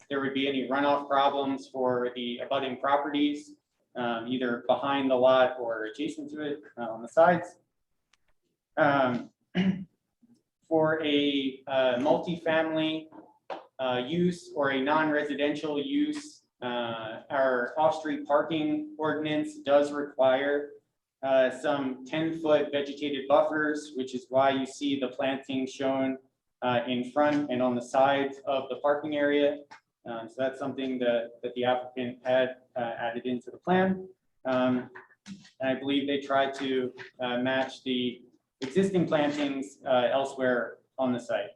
there would be any runoff problems for the abutting properties, either behind the lot or adjacent to it on the sides. For a multifamily use or a non-residential use, our off-street parking ordinance does require some 10-foot vegetated buffers, which is why you see the planting shown in front and on the sides of the parking area. So that's something that the applicant had added into the plan. And I believe they tried to match the existing plantings elsewhere on the site.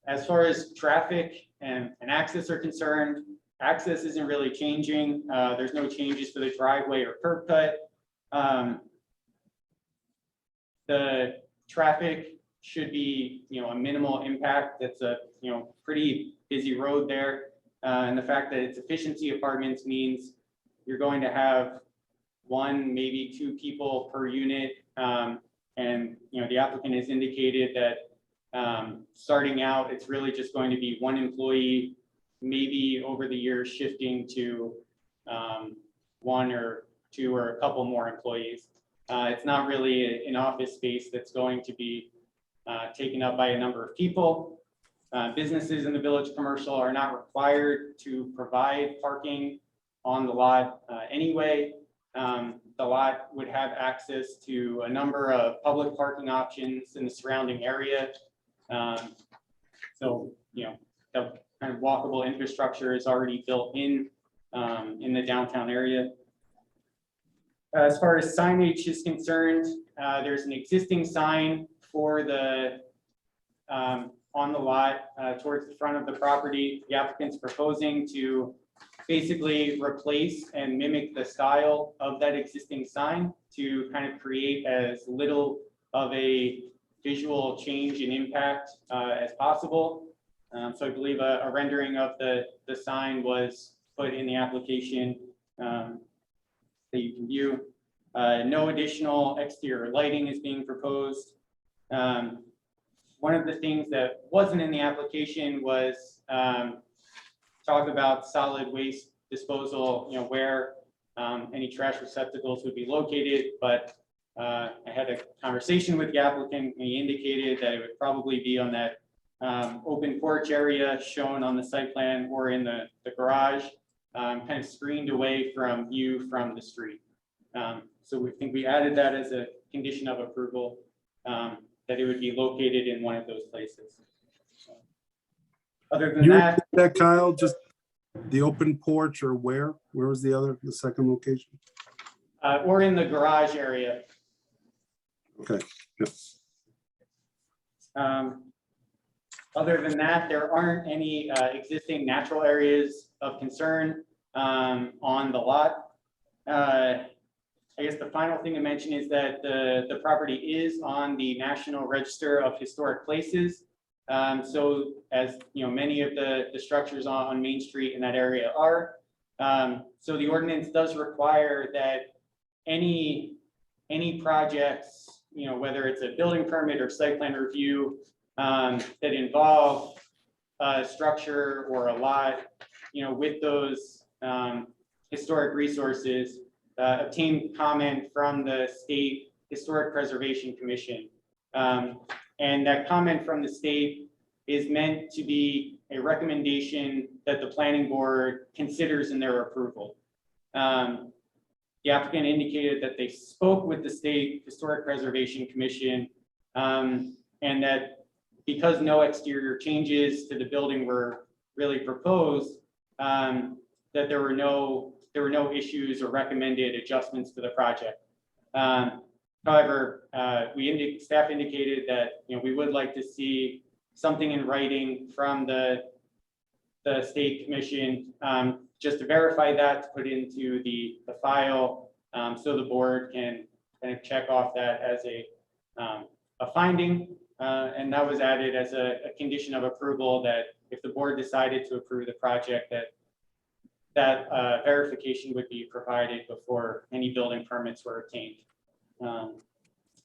As far as traffic and access are concerned, access isn't really changing. There's no changes to the driveway or curb cut. The traffic should be, a minimal impact. That's a, pretty busy road there. And the fact that it's efficiency apartments means you're going to have 1, maybe 2 people per unit. And, the applicant has indicated that starting out, it's really just going to be 1 employee, maybe over the years shifting to 1 or 2 or a couple more employees. It's not really an office space that's going to be taken up by a number of people. Businesses in the Village Commercial are not required to provide parking on the lot anyway. The lot would have access to a number of public parking options in the surrounding area. So, the kind of walkable infrastructure is already built in the downtown area. As far as signage is concerned, there's an existing sign for the on the lot towards the front of the property. The applicant's proposing to basically replace and mimic the style of that existing sign to kind of create as little of a visual change and impact as possible. So I believe a rendering of the sign was put in the application that you can view. No additional exterior lighting is being proposed. One of the things that wasn't in the application was talk about solid waste disposal, where any trash receptacles would be located, but I had a conversation with the applicant and he indicated that it would probably be on that open porch area shown on the site plan or in the garage, kind of screened away from view from the street. So we think we added that as a condition of approval, that it would be located in one of those places. Other than You that, repeat that, Kyle, just the open porch or where? Where was the second location? or in the garage area. Okay. Yes. Other than that, there aren't any existing natural areas of concern on the lot. I guess the final thing to mention is that the property is on the National Register of Historic Places. So as many of the structures on Main Street in that area are. So the ordinance does require that any projects, whether it's a building permit or site plan review that involve a structure or a lot, with those historic resources, obtain comment from the State Historic Preservation Commission. And that comment from the state is meant to be a recommendation that the planning board considers in their approval. The applicant indicated that they spoke with the State Historic Preservation Commission, and that because no exterior changes to the building were really proposed, that there were no issues or recommended adjustments to the project. However, staff indicated that we would like to see something in writing from the state commission, just to verify that, to put into the file, so the board can kind of check off that as a finding, and that was added as a condition of approval, that if the board decided to approve the project, that that verification would be provided before any building permits were obtained.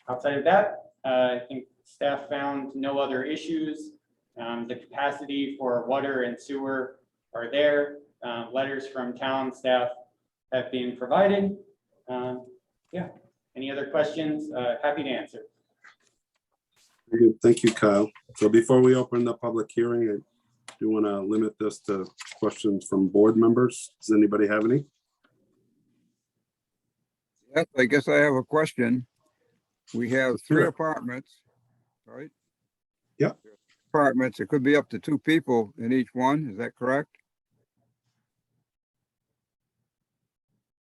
Outside of that, I think staff found no other issues. The capacity for water and sewer are there. Letters from town staff have been provided. Yeah, any other questions? Happy to answer. Very good. Thank you, Kyle. So before we open the public hearing, I do want to limit this to questions from board members. Does anybody have any? Yes, I guess I have a question. We have three Sure. apartments, right? Yep. Apartments, it could be up to 2 people in each one, is that correct?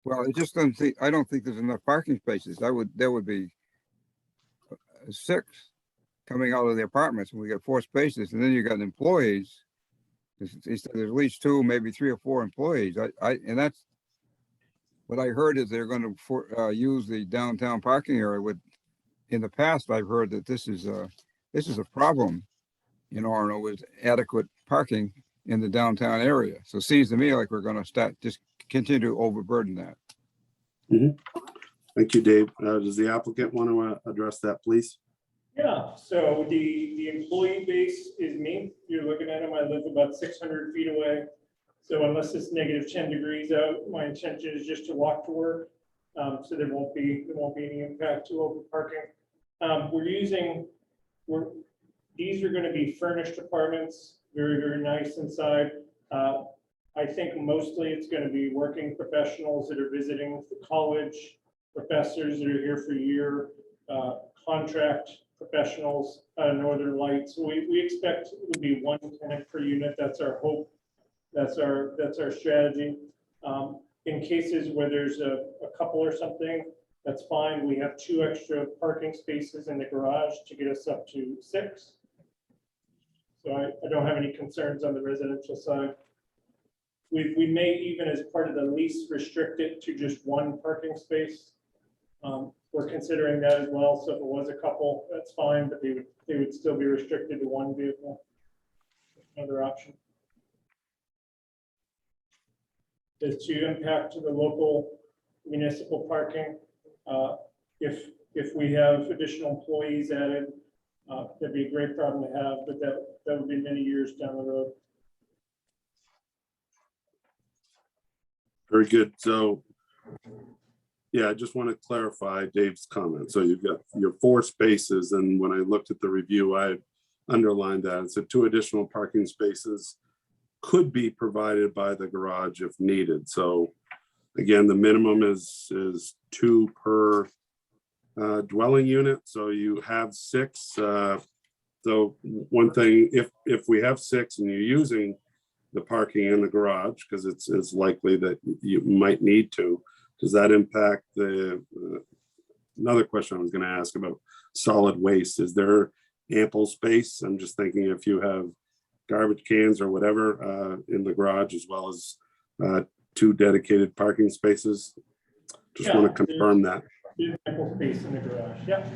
Well, it just doesn't think, I don't think there's enough parking spaces. There would be 6 coming out of the apartments, and we got 4 spaces, and then you got employees. There's at least 2, maybe 3 or 4 employees. And that's what I heard is they're going to use the downtown parking area. In the past, I've heard that this is a problem in Orono with adequate parking in the downtown area. So it seems to me like we're going to just continue to overburden that. Thank you, Dave. Does the applicant want to address that, please? Yeah, so the employee base is me. You're looking at them. I live about 600 feet away. So unless it's negative 10 degrees out, my intention is just to walk to work. So there won't be any impact to open parking. These are going to be furnished apartments, very, very nice inside. I think mostly it's going to be working professionals that are visiting the college, professors that are here for a year, contract professionals, Northern Lights. We expect it would be 1 tenant per unit. That's our hope. That's our strategy. In cases where there's a couple or something, that's fine. We have 2 extra parking spaces in the garage to get us up to 6. So I don't have any concerns on the residential side. We may even, as part of the lease, restrict it to just 1 parking space. We're considering that as well. So if it was a couple, that's fine, but they would still be restricted to 1 vehicle. Another option. Is to impact to the local municipal parking. If we have additional employees added, that'd be a great problem to have, but that would be many years down the road. Very good. So, yeah, I just want to clarify Dave's comment. So you've got your 4 spaces, and when I looked at the review, I underlined that. So 2 additional parking spaces could be provided by the garage if needed. So again, the minimum is 2 per dwelling unit. So you have 6. So one thing, if we have 6 and you're using the parking in the garage, because it's likely that you might need to, does that impact another question I was going to ask about solid waste? Is there ample space? I'm just thinking if you have garbage cans or whatever in the garage, as well as 2 dedicated parking spaces. Just want to confirm that. There's ample space in the garage. Yeah.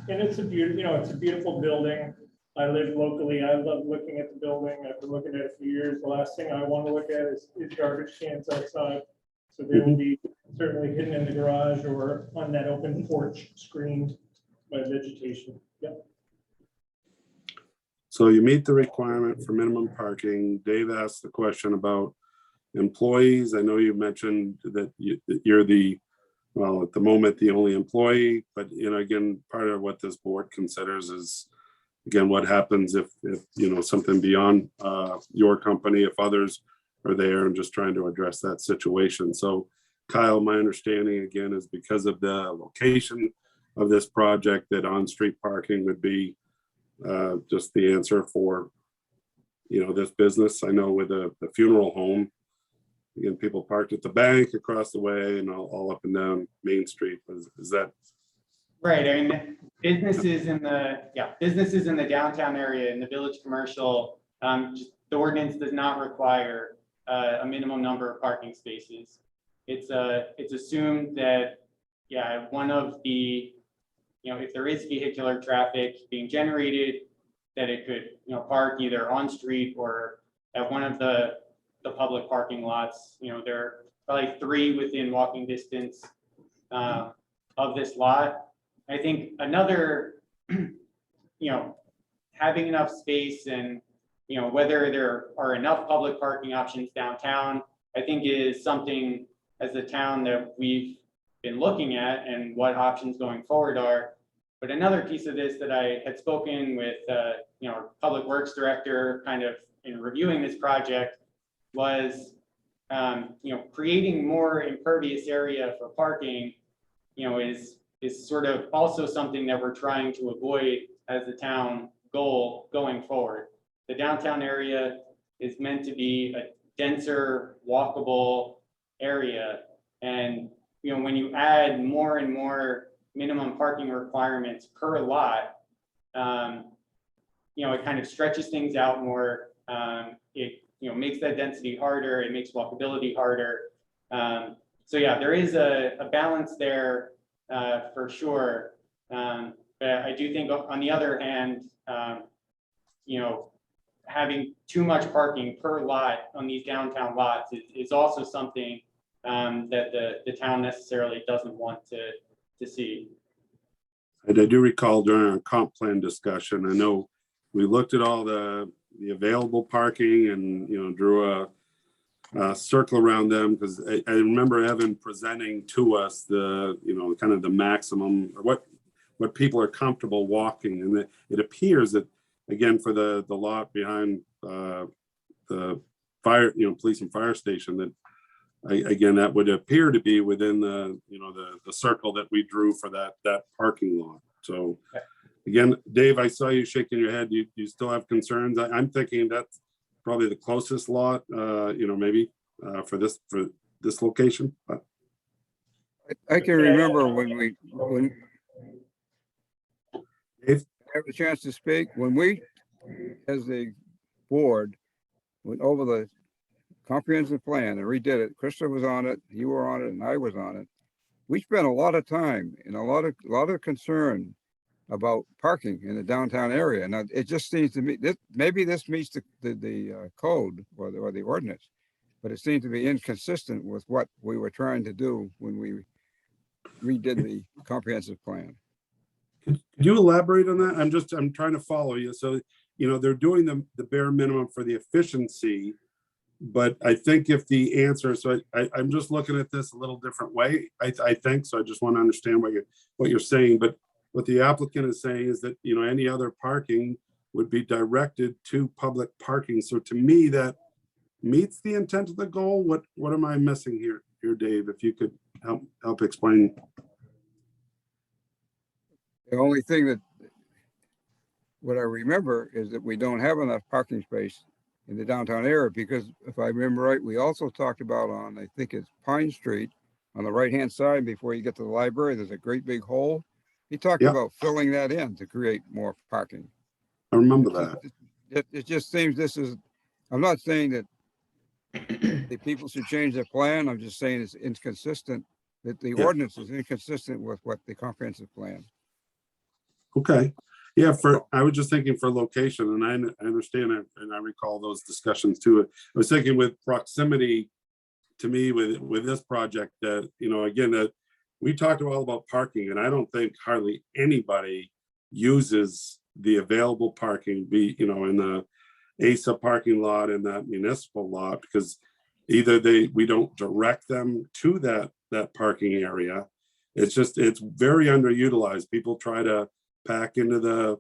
And it's a beautiful building. I live locally. I love looking at the building. I've been looking at it for years. The last thing I want to look at is garbage cans outside. So they will be certainly hidden in the garage or on that open porch screened by vegetation. Yep. So you meet the requirement for minimum parking. Dave asked the question about employees. I know you mentioned that you're at the moment, the only employee, but again, part of what this board considers is, again, what happens if something beyond your company, if others are there, and just trying to address that situation. So Kyle, my understanding again is because of the location of this project, that on-street parking would be just the answer for this business. I know with the funeral home, again, people parked at the bank across the way and all up and down Main Street. Is that right? I mean, businesses in the downtown area, in the village commercial, the ordinance does not require a minimum number of parking spaces. It's assumed that one of the if there is vehicular traffic being generated, that it could park either on street or at one of the the public parking lots. You know, there are probably 3 within walking distance of this lot. I think another, you know, having enough space and, you know, whether there are enough public parking options downtown, I think is something as a town that we've been looking at and what options going forward are. But another piece of this that I had spoken with, you know, our public works director kind of in reviewing this project was, you know, creating more impervious area for parking, you know, is sort of also something that we're trying to avoid as a town goal going forward. The downtown area is meant to be a denser, walkable area. And, you know, when you add more and more minimum parking requirements per lot, you know, it kind of stretches things out more. It, you know, makes that density harder. It makes walkability harder. So yeah, there is a balance there for sure. But I do think on the other hand, you know, having too much parking per lot on these downtown lots is also something that the town necessarily doesn't want to see. And I do recall during our comp plan discussion, I know we looked at all the available parking and, you know, drew a circle around them, because I remember Evan presenting to us the, you know, kind of the maximum or what people are comfortable walking. And it appears that, again, for the lot behind the fire, you know, police and fire station, that again, that would appear to be within the, you know, the circle that we drew for that parking lot. So again, Dave, I saw you shaking your head. You still have concerns? I'm thinking that's probably the closest lot, you know, maybe for this location. But I can remember when Dave? I have a chance to speak, when we, as a board, went over the comprehensive plan and redid it. Krista was on it, you were on it, and I was on it. We spent a lot of time and a lot of concern about parking in the downtown area. Now, it just seems to me that maybe this meets the code or the ordinance, but it seemed to be inconsistent with what we were trying to do when we redid the comprehensive plan. Could you elaborate on that? I'm trying to follow you. So, you know, they're doing the bare minimum for the efficiency, but I think if the answer, so I'm just looking at this a little different way. I think so. I just want to understand what you're saying. But what the applicant is saying is that, you know, any other parking would be directed to public parking. So to me, that meets the intent of the goal. What am I missing here, Dave? If you could help explain. The only thing that what I remember is that we don't have enough parking space in the downtown area, because if I remember right, we also talked about on, I think it's Pine Street, on the right-hand side before you get to the library, there's a great big hole. He talked about filling that in to create more parking. I remember that. It just seems this is, I'm not saying that the people should change their plan. I'm just saying it's inconsistent, that the ordinance is inconsistent with what the comprehensive plan. Okay. Yeah, I was just thinking for location, and I understand it, and I recall those discussions too. I was thinking with proximity to me with this project that, you know, again, that we talked all about parking, and I don't think hardly anybody uses the available parking, you know, in the ASA parking lot and that municipal lot, because either we don't direct them to that parking area. It's very underutilized. People try to pack into the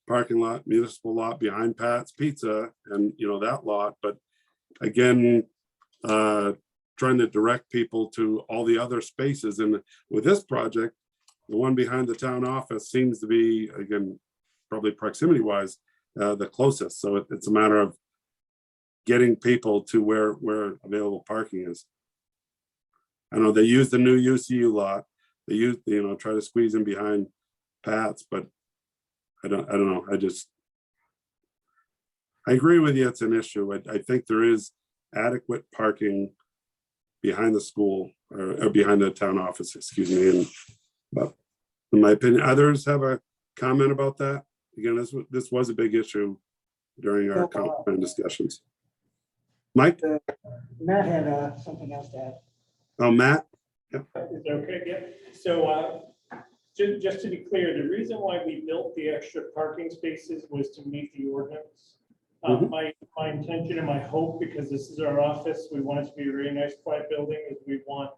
parking lot, municipal lot behind Pat's Pizza and, you know, that lot. But again, trying to direct people to all the other spaces. And with this project, the one behind the town office seems to be, again, probably proximity wise, the closest. So it's a matter of getting people to where available parking is. I know they use the new UCU lot. They use, you know, try to squeeze in behind Pat's, but I don't know. I agree with you. It's an issue. I think there is adequate parking behind the school or behind the town office, excuse me. And but in my opinion, others have a comment about that. Again, this was a big issue during our comp plan discussions. Mike? Matt had something else to add. Oh, Matt? Is that okay? Yeah. So just to be clear, the reason why we built the extra parking spaces was to meet the ordinance. Mhm. My intention and my hope, because this is our office, we want it to be a very nice, quiet building, is we want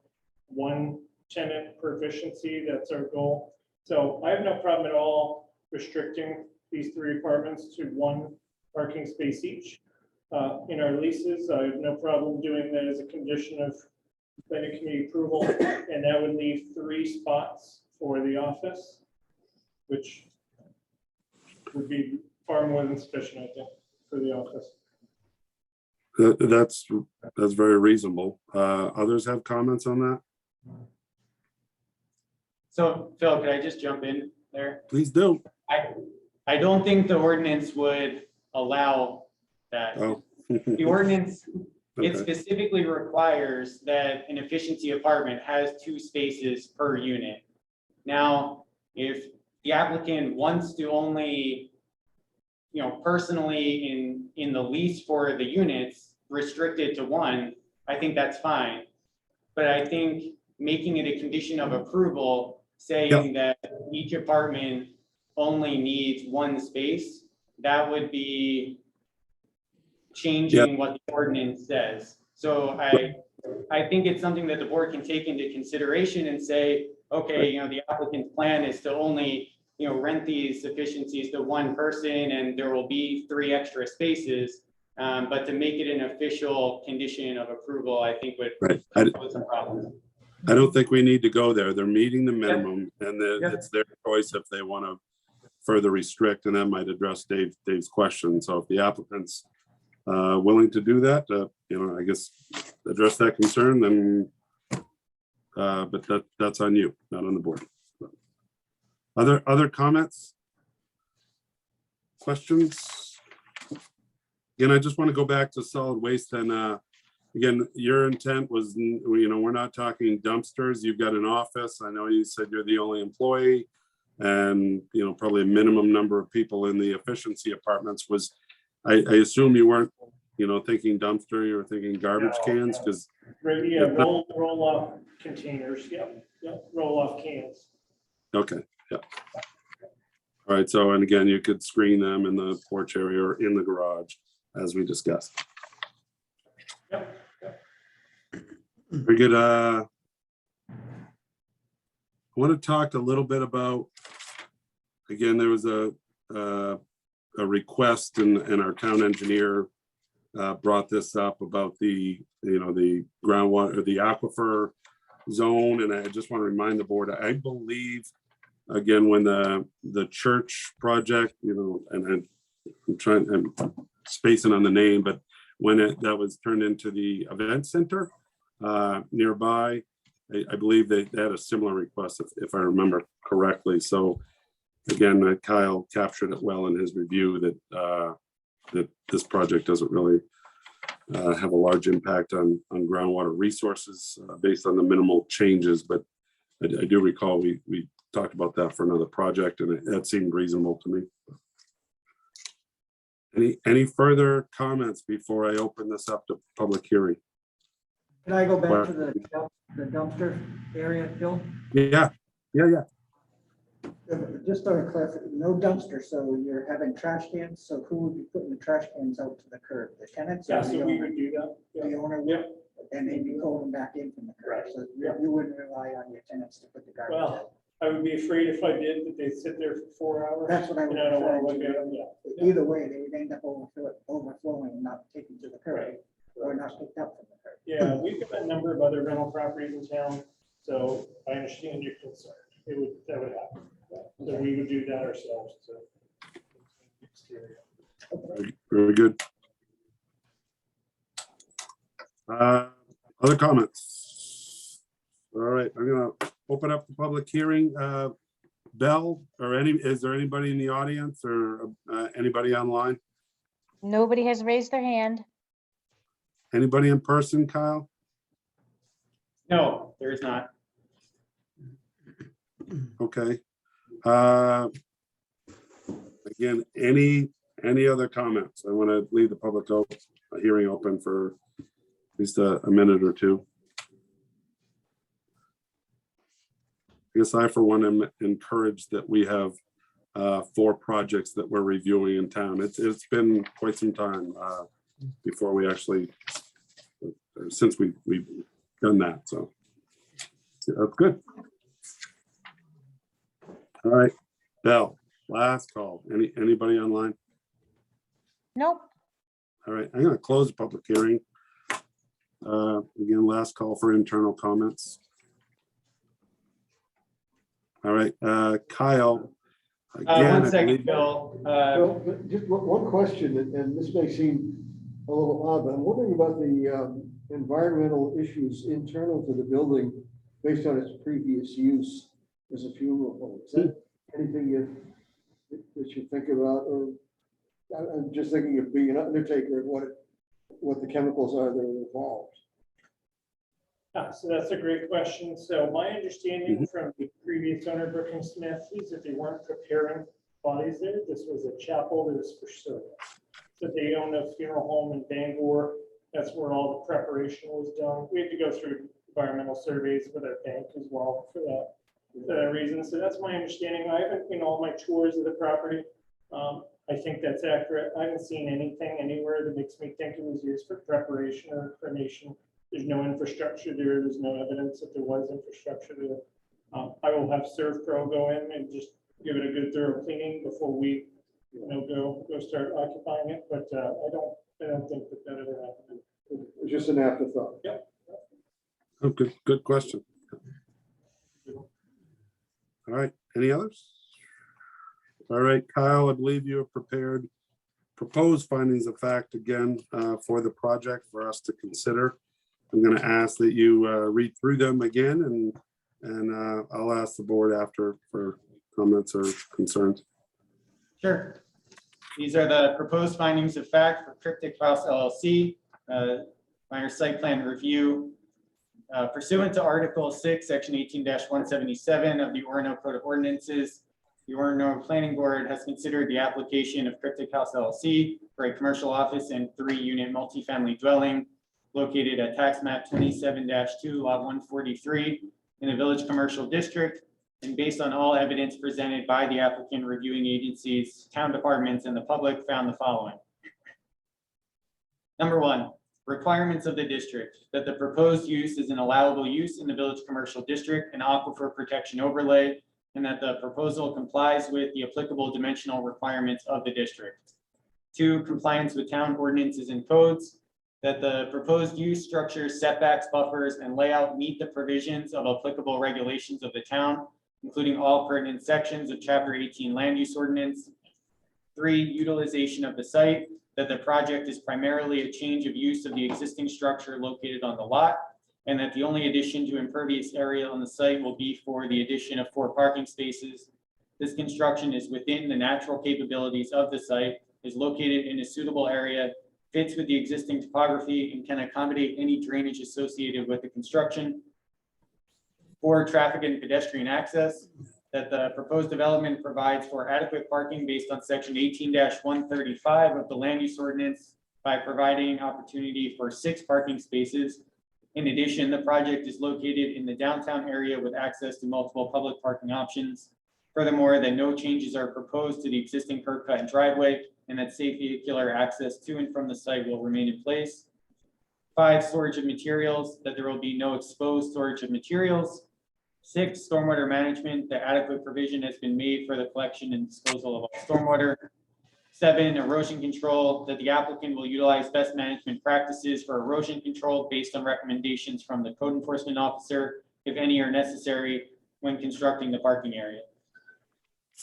one tenant per efficiency. That's our goal. So I have no problem at all restricting these 3 apartments to 1 parking space each. In our leases, I have no problem doing that as a condition of planning committee approval, and that would leave 3 spots for the office, which would be far more than sufficient, I think, for the office. That's very reasonable. Others have comments on that? So Phil, could I just jump in there? Please do. I don't think the ordinance would allow that. Oh. The ordinance, it Okay. specifically requires that an efficiency apartment has 2 spaces per unit. Now, if the applicant wants to only, personally in the lease for the units, restrict it to 1, I think that's fine. But I think making it a condition of approval, saying that each apartment only needs 1 space, that would be changing what the ordinance says. So I think it's something that the board can take into consideration and say, okay, the applicant's plan is to only, rent these efficiencies to 1 person, and there will be 3 extra spaces. But to make it an official condition of approval, I think would pose some problems. I don't think we need to go there. They're meeting the minimum, and then it's their choice if they want to further restrict, and that might address Dave's question. So if the applicant's willing to do that, I guess address that concern, then, but that's on you, not on the board. Other comments? Questions? Again, I just want to go back to solid waste, and again, your intent was, we're not talking dumpsters. You've got an office. I know you said you're the only employee, and probably a minimum number of people in the efficiency apartments. Was I assume you weren't thinking dumpster, you were thinking garbage cans, because Roll off containers. Roll off cans. okay, yeah. All right, so, and again, you could screen them in the porch area or in the garage, as we discussed. Very good. I want to talk a little bit about, again, there was a request, and our town engineer brought this up about the groundwater, the aquifer zone. And I just want to remind the board, I believe, again, when the church project, and I'm spacing on the name, but when that was turned into the event center nearby, I believe they had a similar request, if I remember correctly. So again, Kyle captured it well in his review that this project doesn't really have a large impact on groundwater resources based on the minimal changes. But I do recall we talked about that for another project, and that seemed reasonable to me. Any further comments before I open this up to public hearing? Can I go back to the dumpster area, Bill? Yeah. Just to clarify, no dumpster, so you're having trash cans, so who would be putting the trash cans out to the curb? The tenants? Yeah, or so the we owner? would do that. The owner would, and they'd be pulling them back in from the curb, Right. so you wouldn't rely on your tenants to put the garbage out. Well, I would be afraid if I did that they'd sit there for 4 hours. That's what I was And I don't want to referring look to. at them, yeah. Either way, they would end up overflowing, and not taken to the curb, Right. or not picked up from the curb. Yeah, we've got a number of other rental properties in town, so I understand your concern. That would happen. So we would do that ourselves, so. Very good. Other comments? All right, I'm gonna open up the public hearing. Bell, is there anybody in the audience or anybody online? Nobody has raised their hand. Anybody in person, Kyle? No, there is not. Okay. Again, any other comments? I want to leave the public hearing open for least a minute or two. I guess I, for one, am encouraged that we have 4 projects that we're reviewing in town. It's been quite some time before we actually, since we've done that, so that's good. All right, Bell, last call. Anybody online? Nope. All right, I'm gonna close the public hearing. Again, last call for internal comments. All right, Kyle. Again, One I second, believe- Bill. Well, just one question, and this may seem a little odd, but I'm wondering about the environmental issues internal to the building based on its previous use as a funeral home. Is that anything that you think about, or I'm just thinking of being an undertaker and what the chemicals are that are involved? So that's a great question. So my understanding from the previous owner, Brooklyn Smith, is that they weren't preparing bodies there. This was a chapel that was for service. So they own a funeral home in Bangor. That's where all the preparation was done. We had to go through environmental surveys with our bank as well for that reason. So that's my understanding. I haven't been all my tours of the property. I think that's accurate. I haven't seen anything anywhere that makes me think it was used for preparation or cremation. There's no infrastructure there. There's no evidence that there was infrastructure there. I will have ServPro go in and just give it a good thorough cleaning before we, go start occupying it. But I don't think that ever happened. It's just an afterthought. Yep. Oh, good question. All right, any others? All right, Kyle, I believe you have prepared proposed findings of fact again for the project for us to consider. I'm going to ask that you read through them again, and I'll ask the board after for comments or concerns. Sure. These are the proposed findings of fact for Cryptic House LLC, minor site plan review. Pursuant to Article 6, Section 18-177 of the Orono Code of Ordinances, the Orono Planning Board has considered the application of Cryptic House LLC for a commercial office and 3-unit multifamily dwelling located at tax map 27-2, lot 143 in the Village Commercial District, and based on all evidence presented by the applicant, reviewing agencies, town departments, and the public, found the following. Number 1, requirements of the district: that the proposed use is an allowable use in the Village Commercial District, an aquifer protection overlay, and that the proposal complies with the applicable dimensional requirements of the district. 2, compliance with town ordinances and codes, that the proposed use, structures, setbacks, buffers, and layout meet the provisions of applicable regulations of the town, including all pertinent sections of Chapter 18 Land Use Ordinance. 3, utilization of the site, that the project is primarily a change of use of the existing structure located on the lot, and that the only addition to impervious area on the site will be for the addition of 4 parking spaces. This construction is within the natural capabilities of the site, is located in a suitable area, fits with the existing topography, and can accommodate any drainage associated with the construction. 4, traffic and pedestrian access, that the proposed development provides for adequate parking based on Section 18-135 of the Land Use Ordinance by providing opportunity for 6 parking spaces. In addition, the project is located in the downtown area with access to multiple public parking options. Furthermore, that no changes are proposed to the existing curb cut and driveway, and that safe vehicular access to and from the site will remain in place. 5, storage of materials, that there will be no exposed storage of materials. 6, stormwater management, that adequate provision has been made for the collection and disposal of all stormwater. 7, erosion control, that the applicant will utilize best management practices for erosion control based on recommendations from the code enforcement officer, if any are necessary, when constructing the parking area.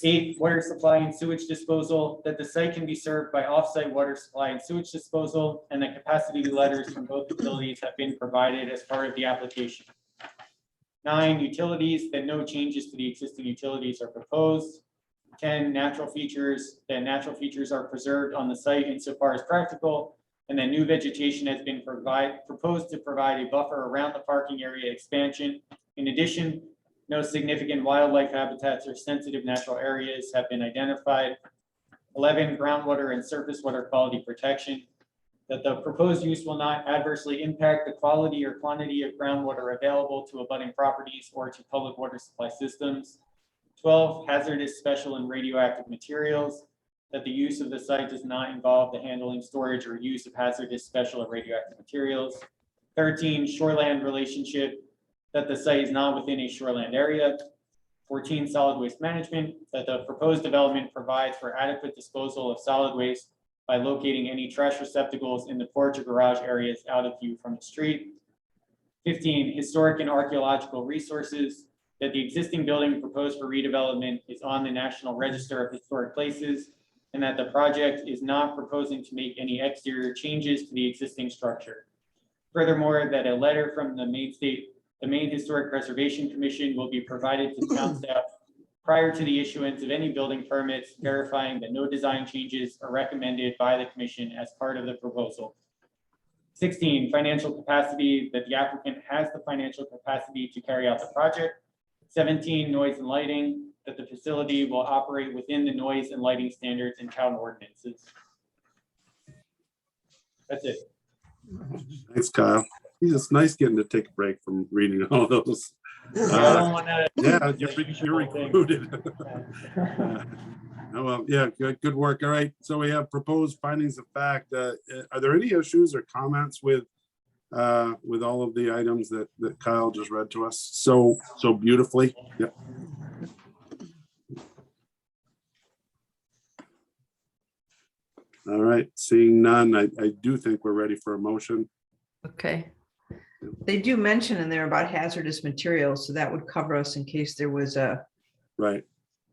8, water supply and sewage disposal, that the site can be served by off-site water supply and sewage disposal, and that capacity letters from both utilities have been provided as part of the application. 9, utilities, that no changes to the existing utilities are proposed. 10, natural features, that natural features are preserved on the site insofar as practical, and that new vegetation has been proposed to provide a buffer around the parking area expansion. In addition, no significant wildlife habitats or sensitive natural areas have been identified. 11, groundwater and surface water quality protection, that the proposed use will not adversely impact the quality or quantity of groundwater available to abutting properties or to public water supply systems. 12, hazardous, special, and radioactive materials, that the use of the site does not involve the handling, storage, or use of hazardous, special, or radioactive materials. 13, shoreland relationship, that the site is not within a shoreland area. 14, solid waste management, that the proposed development provides for adequate disposal of solid waste by locating any trash receptacles in the porch or garage areas out of view from the street. 15, historic and archaeological resources, that the existing building proposed for redevelopment is on the National Register of Historic Places, and that the project is not proposing to make any exterior changes to the existing structure. Furthermore, that a letter from the Maine Historic Preservation Commission will be provided to town staff prior to the issuance of any building permits, verifying that no design changes are recommended by the commission as part of the proposal. 16, financial capacity, that the applicant has the financial capacity to carry out the project. 17, noise and lighting, that the facility will operate within the noise and lighting standards and town ordinances. That's it. Thanks, Kyle. It's nice getting to take a break from reading all those. I don't wanna- Yeah, you're recruited. Oh, well, yeah, good work. All right, so we have proposed findings of fact. Are there any issues or comments with all of the items that Kyle just read to us so beautifully? Yep. All right, seeing none, I do think we're ready for a motion. Okay. They do mention in there about hazardous materials, so that would cover us in case there was a Right.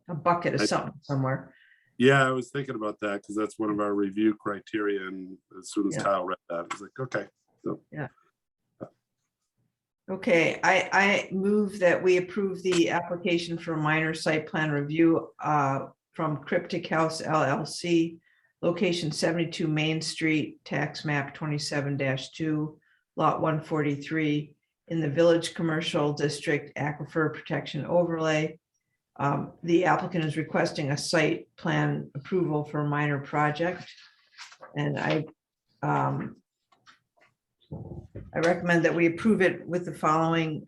bucket of something somewhere. Yeah, I was thinking about that because that's one of our review criteria. And as soon as Yeah. Kyle read that, I was like, okay. So Okay, I move that we approve the application for a minor site plan review from Cryptic House LLC, location 72 Main Street, tax map 27-2, lot 143, in the Village Commercial District Aquifer Protection Overlay. The applicant is requesting a site plan approval for a minor project. And I recommend that we approve it with the following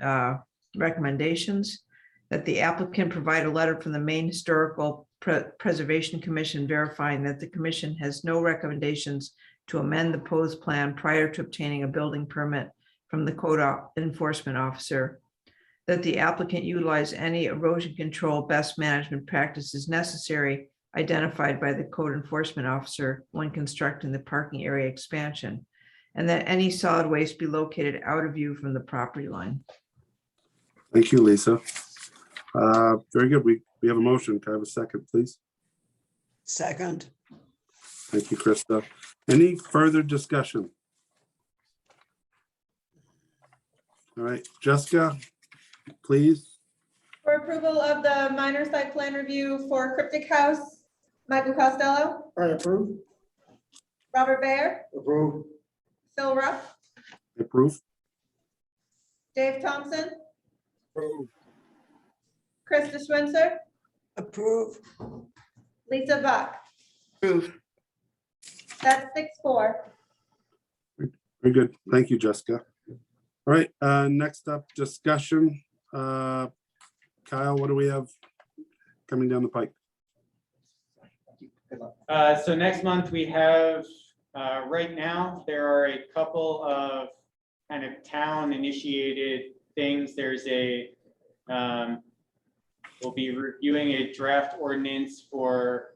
recommendations: that the applicant provide a letter from the Maine Historical Preservation Commission verifying that the commission has no recommendations to amend the proposed plan prior to obtaining a building permit from the code enforcement officer, that the applicant utilize any erosion control best management practices necessary identified by the code enforcement officer when constructing the parking area expansion, and that any solid waste be located out of view from the property line. thank you, Lisa. Very good. We have a motion. Can I have a second, please? Second. Thank you, Krista. Any further discussion? All right, Jessica, please. For approval of the minor site plan review for Cryptic House, Michael Costello, I approve. Robert Baer, Approve. Phil Ruff, Approve. Dave Thompson, Approve. Krista Switzer, Approve. Lisa Buck. Approve. That's 6-4. Very good. Thank you, Jessica. All right, next up, discussion. Kyle, what do we have coming down the pike? So next month we have, right now, there are a couple of kind of town initiated things. There's a, we'll be reviewing a draft ordinance for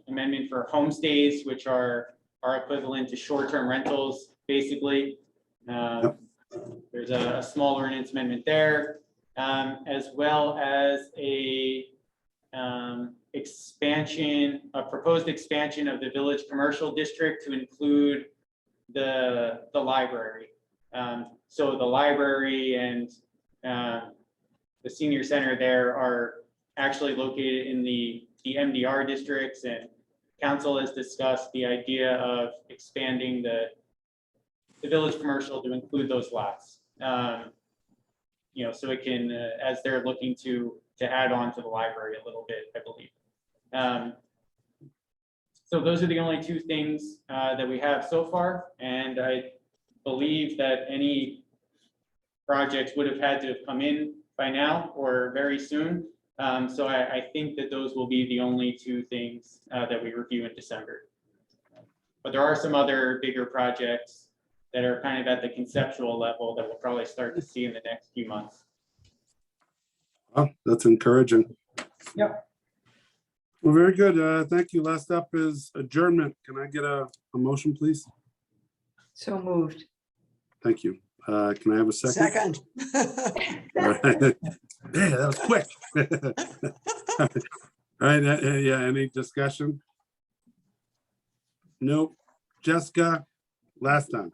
amendment for homestays, which are equivalent to short-term rentals, basically. There's a small ordinance amendment there, as well as a proposed expansion of the village commercial district to include the library. So the library and the senior center there are actually located in the MDR districts, and council has discussed the idea of expanding the village commercial to include those lots. You know, so it can, as they're looking to add on to the library a little bit, I believe. So those are the only two things that we have so far, and I believe that any projects would have had to have come in by now or very soon. So I think that those will be the only two things that we review in December. But there are some other bigger projects that are kind of at the conceptual level that we'll probably start to see in the next few months. Well, that's encouraging. Yep. Well, very good. Thank you. Last up is adjournment. Can I get a motion, please? So moved. Thank you. Can I have a second? Second. All right. Yeah, that was quick. All right, yeah, any discussion? Nope. Jessica, last time.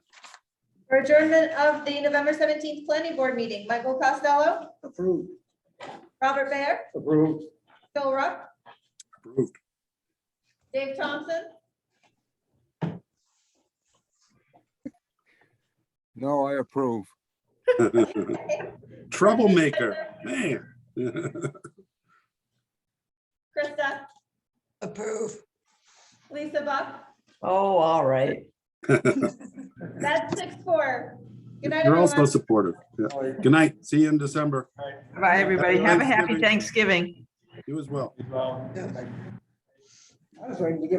For adjournment of the November 17th planning board meeting, Michael Costello, Approved. Robert Baer, Approved. Phil Ruck, Approved. Dave Thompson, No, I approve. Troublemaker, man. Krista, Approve. Lisa Buck. Oh, all right. That's 6-4. Good night, You're also everyone. supportive. Yeah. Good night. See you in December. Bye, everybody. Have a happy Thanksgiving. Thanksgiving. You as well. I was waiting to give